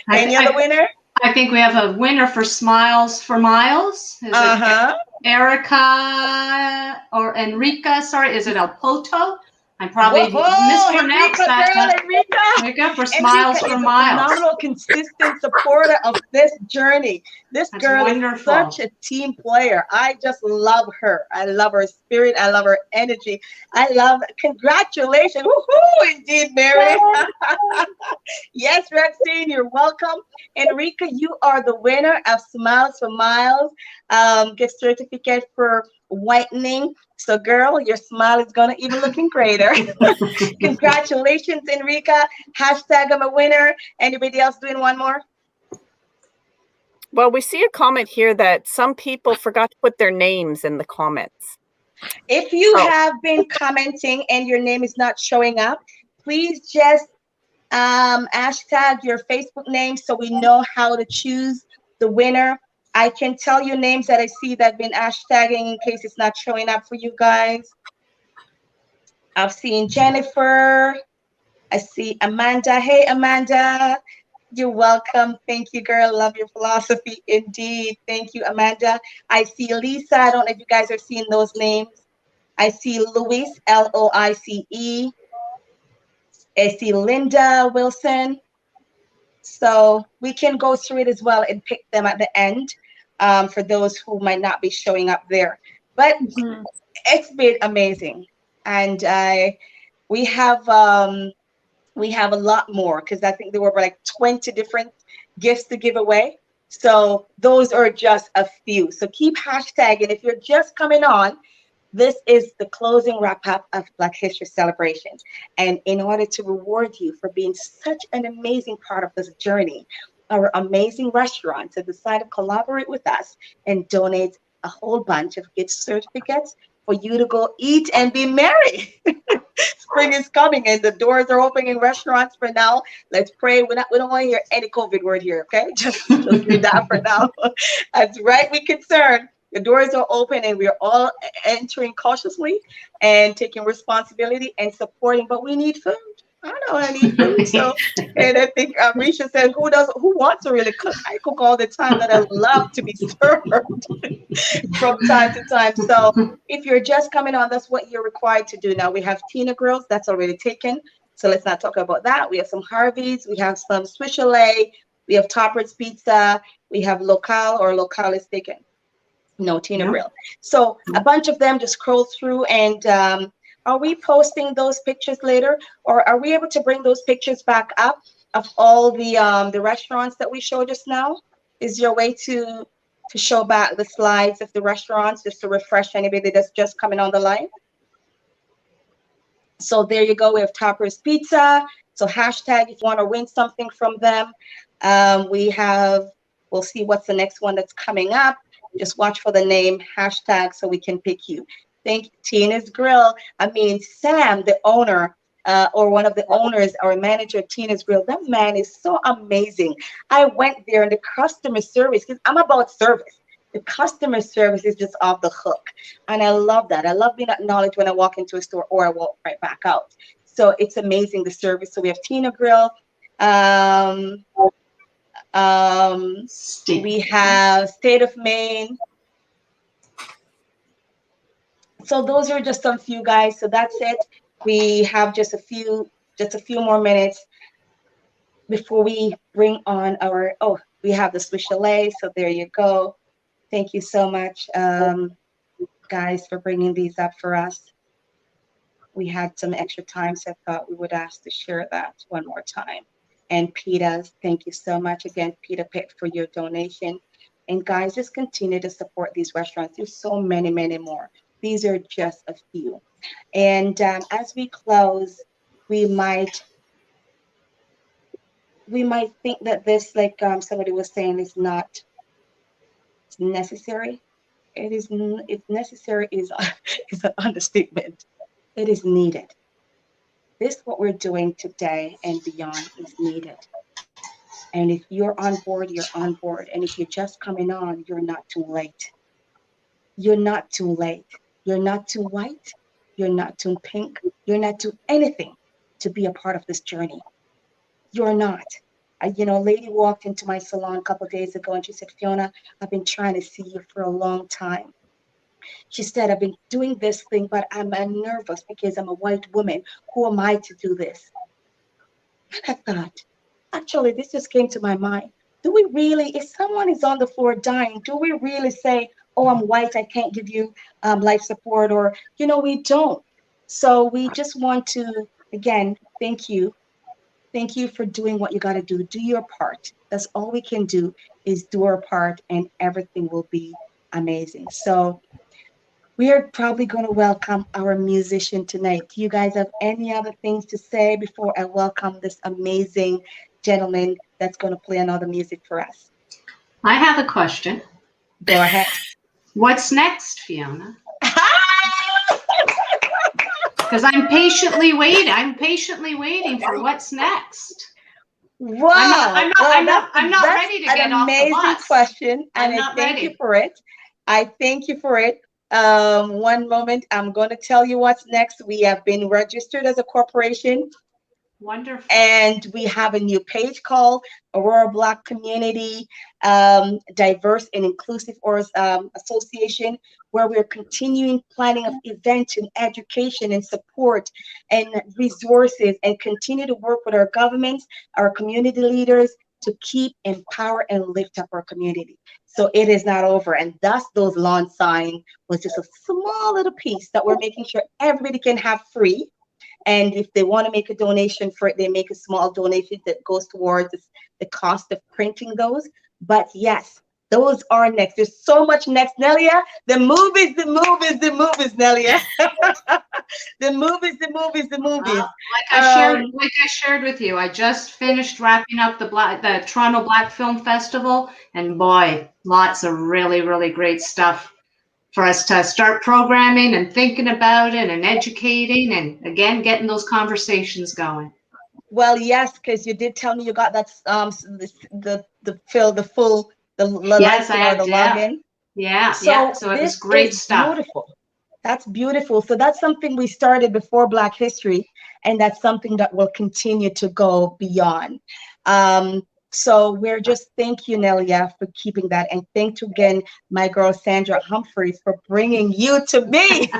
Any other winner? I think we have a winner for Smiles for Miles. Is it Erica or Enrica? Sorry, is it El Poto? I probably mispronounced that. Enrica for Smiles for Miles. A phenomenal, consistent supporter of this journey. This girl is such a team player. I just love her. I love her spirit. I love her energy. Congratulations. Woohoo, indeed, Mary. Yes, Rexine, you're welcome. Enrica, you are the winner of Smiles for Miles gift certificate for whitening. So, girl, your smile is gonna even looking greater. Congratulations, Enrica. Hashtag I'm a winner. Anybody else doing one more? Well, we see a comment here that some people forgot to put their names in the comments. If you have been commenting and your name is not showing up, please just hashtag your Facebook name so we know how to choose the winner. I can tell you names that I see that have been hashtagging in case it's not showing up for you guys. I've seen Jennifer. I see Amanda. Hey, Amanda. You're welcome. Thank you, girl. Love your philosophy. Indeed. Thank you, Amanda. I see Lisa. I don't know if you guys are seeing those names. I see Louise, Loice. I see Linda Wilson. So we can go through it as well and pick them at the end for those who might not be showing up there. But it's been amazing. And we have a lot more because I think there were like 20 different gifts to give away. So those are just a few. So keep hashtagging. If you're just coming on, this is the closing wrap up of Black History Celebrations. And in order to reward you for being such an amazing part of this journey, our amazing restaurants have decided to collaborate with us and donate a whole bunch of gift certificates for you to go eat and be merry. Spring is coming and the doors are opening in restaurants for now. Let's pray. We don't want to hear any COVID word here, okay? Just read that for now. As rightly concerned, the doors are open and we're all entering cautiously and taking responsibility and supporting, but we need food. I know I need food. So, and I think Risha said, who wants to really cook? I cook all the time, but I love to be served from time to time. So if you're just coming on, that's what you're required to do. Now we have Tina Grills, that's already taken. So let's not talk about that. We have some Harvey's, we have some Swiss Chalet, we have Topper's Pizza, we have Local is taken. No, Tina Grill. So a bunch of them, just scroll through and are we posting those pictures later, or are we able to bring those pictures back up of all the restaurants that we showed just now? Is there a way to show back the slides of the restaurants just to refresh anybody that's just coming on the line? So there you go. We have Topper's Pizza. So hashtag if you want to win something from them. We'll see what's the next one that's coming up. Just watch for the name hashtag so we can pick you. Thank you, Tina's Grill. I mean, Sam, the owner or one of the owners or manager of Tina's Grill, that man is so amazing. I went there and the customer service, because I'm about service. The customer service is just off the hook. And I love that. I love being acknowledged when I walk into a store or I walk right back out. So it's amazing, the service. So we have Tina Grill. We have State of Maine. So those are just some few, guys. So that's it. We have just a few more minutes before we bring on we have the Swiss Chalet. So there you go. Thank you so much, guys, for bringing these up for us. We had some extra time, so I thought we would ask to share that one more time. And Peter, thank you so much again, Peter Pitt, for your donation. And guys, just continue to support these restaurants. There's so many, many more. These are just a few. And as we close, we might think that this, like somebody was saying, is not necessary. It's necessary is an understatement. It is needed. This, what we're doing today and beyond, is needed. And if you're on board, you're on board. And if you're just coming on, you're not too late. You're not too late. You're not too white. You're not too pink. You're not too anything to be a part of this journey. You're not. A lady walked into my salon a couple of days ago and she said, Fiona, I've been trying to see you for a long time. She said, I've been doing this thing, but I'm nervous because I'm a white woman. Who am I to do this? And I thought, actually, this just came to my mind. Do we really, if someone is on the floor dying, do we really say, oh, I'm white, I can't give you life support? Or, we don't. So we just want to, again, thank you. Thank you for doing what you got to do. Do your part. That's all we can do is do our part and everything will be amazing. So We are probably going to welcome our musician tonight. Do you guys have any other things to say before I welcome this amazing gentleman that's going to play another music for us? I have a question. Go ahead. What's next, Fiona? Because I'm patiently waiting. I'm patiently waiting for what's next. Wow, I'm not ready to get off the amazing bus. Question, I'm and I not thank ready. you for it. I thank you for it. One moment, I'm going to tell you what's next. We have been registered as a corporation. Wonderful. And we have a new page called Aurora Black Community Diverse and Inclusive Association, where we're continuing planning of events and education and support and resources, and continue to work with our governments, our community leaders, to keep, empower, and lift up our community. So it is not over. And thus those lawn signs was just a small little piece that we're making sure everybody can have free. And if they want to make a donation for it, they make a small donation that goes towards the cost of printing those. But yes, those are next. There's so much next, Nelia. The movies, Nelia. the movies. Like I shared with you, I just finished wrapping up the Toronto Black Film Festival, and boy, lots of really, really great stuff for us to start programming and thinking about it and educating and again getting those conversations going. Well, yes, because you did tell me you got that the Yes, I had, the login. So it was great stuff. Beautiful. That's beautiful. So that's something we started before Black History, and that's something that will continue to go beyond. So we're just thank you, Nelia, for keeping that, and thank you again, my girl Sandra Humphreys, for bringing you to me.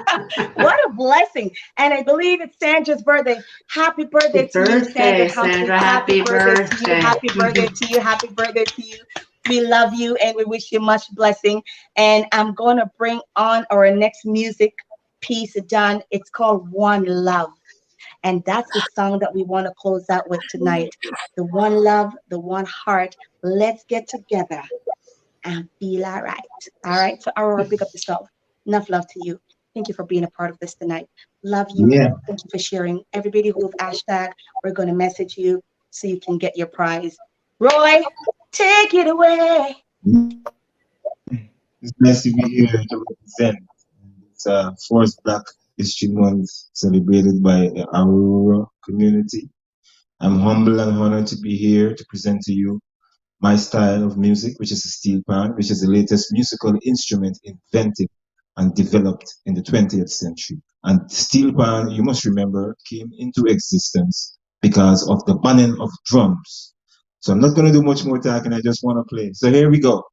What a blessing! And I believe it's Sandra's birthday. Happy birthday to you, Sandra Humphreys. Sandra, happy birthday to you. Happy birthday to you. Happy birthday to you. We love you and we wish you much blessing. And I'm going to bring on our next music piece done. It's called One Love. And that's the song that we want to close out with tonight. The one love, the one heart. Let's get together and feel all right. All right. So Aurora, pick up yourself. Enough love to you. Thank you for being a part of this tonight. Love you. Yeah. Thank you for sharing. Everybody who's hashtag, we're going to message you so you can get your prize. Roy, take it away. It's nice to be here to represent. It's Fourth Black History Month celebrated by the Aurora community. I'm humble and honored to be here to present to you my style of music, which is a steel pan, which is the latest musical instrument invented and developed in the 20th century. And steel pan, you must remember, came into existence because of the banning of drums. So I'm not going to do much more talking. I just want to play. So here we go.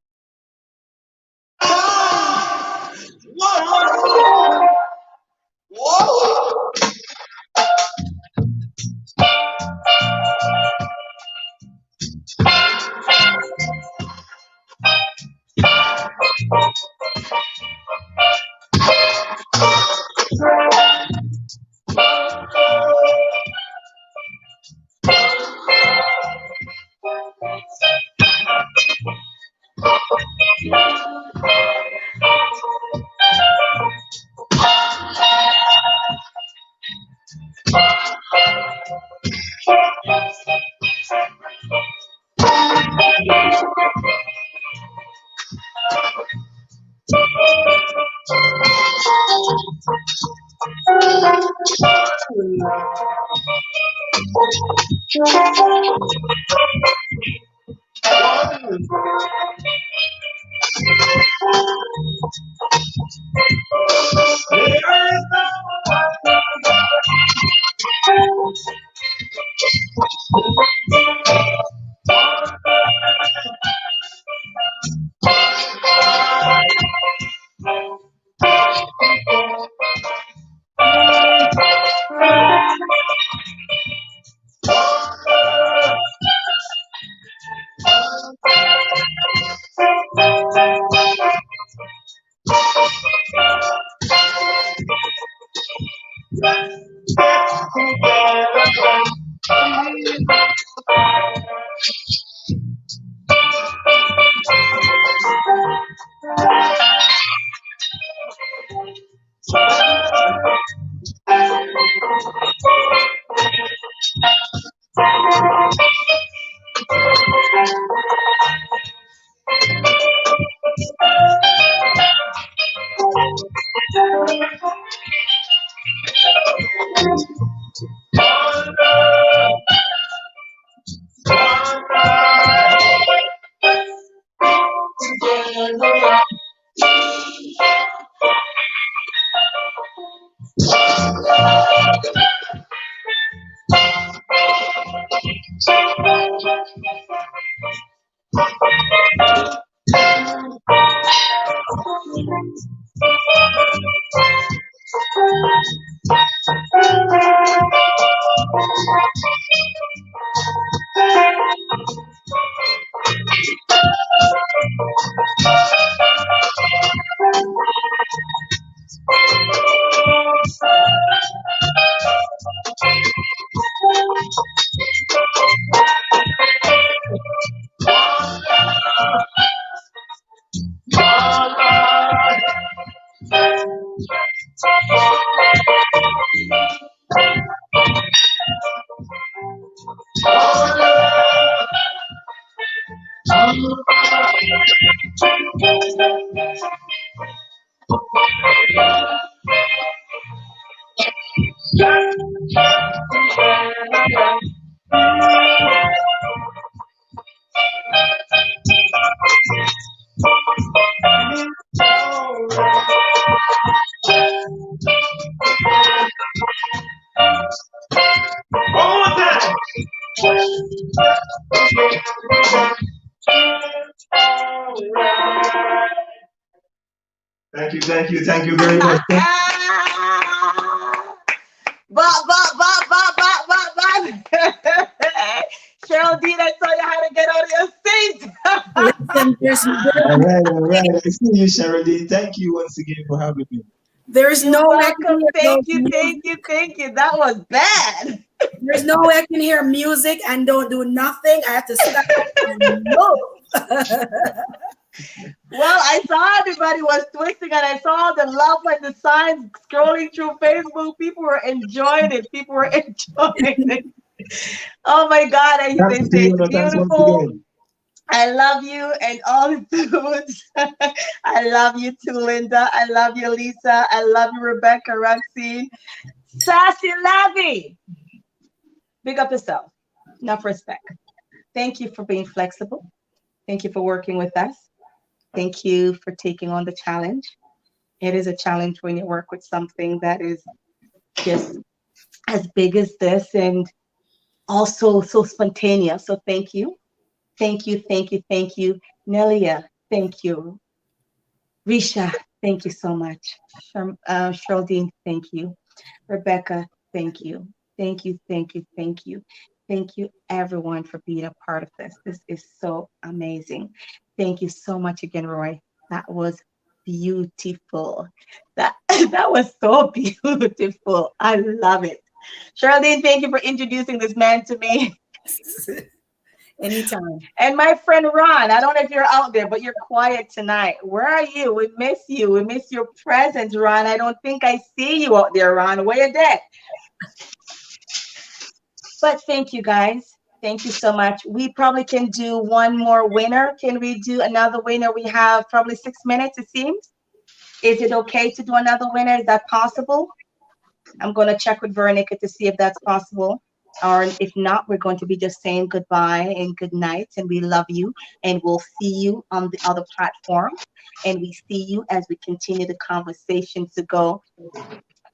Thank you very much. Cheryl Dean, I tell you how to get out of your seat. All right. I see you, Cheryl. Thank you once again for having me. There's You're no welcome. Thank you. That was bad. There's no way I can hear music and don't do nothing. I have to sit down and move. Well, I saw everybody was twisting, and I saw the love and the signs scrolling through Facebook. People were enjoying it. Oh my God, they say it's beautiful. I love you and all the dudes. I love you too, Linda. I love you, Lisa. I love you, Rebecca, Roxine. Sassy Lavi. Big up yourself. Enough respect. Thank you for being flexible. Thank you for working with us. Thank you for taking on the challenge. It is a challenge when you work with something that is just as big as this and also so spontaneous. So thank you. Thank you. Nelia, thank you. Risha, thank you so much. Sheraldine, thank you. Rebecca, thank you. Thank you, everyone, for being a part of this. This is so amazing. Thank you so much again, Roy. That was beautiful. That was so beautiful. I love it. Charlene, thank you for introducing this man to me. Anytime. And my friend Ron, I don't know if you're out there, but you're quiet tonight. Where are you? We miss you. We miss your presence, Ron. I don't think I see you out there, Ron. Where you at? But thank you, guys. Thank you so much. We probably can do one more winner. Can we do another winner? We have probably 6 minutes, it seems. Is it okay to do another winner? Is that possible? I'm going to check with Veronica to see if that's possible. Or if not, we're going to be just saying goodbye and good night, and we love you, and we'll see you on the other platform, and we see you as we continue the conversation to go.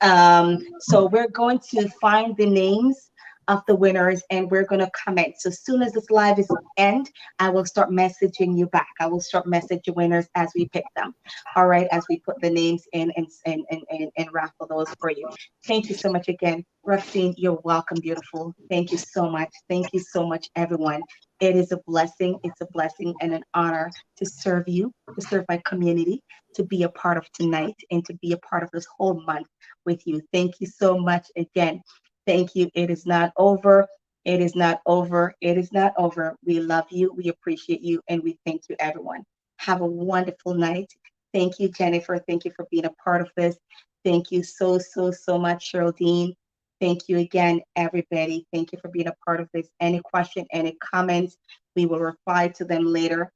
So we're going to find the names of the winners, and we're going to comment. So as soon as this live is end, I will start messaging you back. I will start messaging winners as we pick them. All right, as we put the names in and raffle those for you. Thank you so much again. Roxine, you're welcome, beautiful. Thank you so much. Thank you so much, everyone. It is a blessing. It's a blessing and an honor to serve you, to serve my community, to be a part of tonight, and to be a part of this whole month with you. Thank you so much again. Thank you. It is not over. It is not over. It is not over. We love you. We appreciate you. And we thank you, everyone. Have a wonderful night. Thank you, Jennifer. Thank you for being a part of this. Thank you so much, Geraldine. Thank you again, everybody. Thank you for being a part of this. Any question, any comments, we will reply to them later.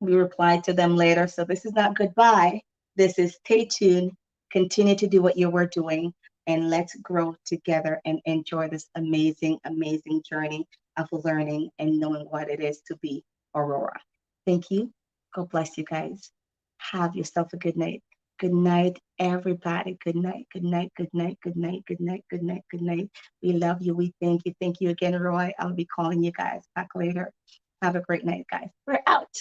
So this is not goodbye. This is stay tuned. Continue to do what you were doing. and let's grow together and enjoy this amazing, amazing journey of learning and knowing what it is to be Aurora. Thank you. God bless you guys. Have yourself a good night. Good night, everybody. Good night. Good night. Good night. Good night. Good night. Good night. Good night. We love you. We thank you. Thank you again, Roy. I'll be calling you guys back later. Have a great night, guys. We're out.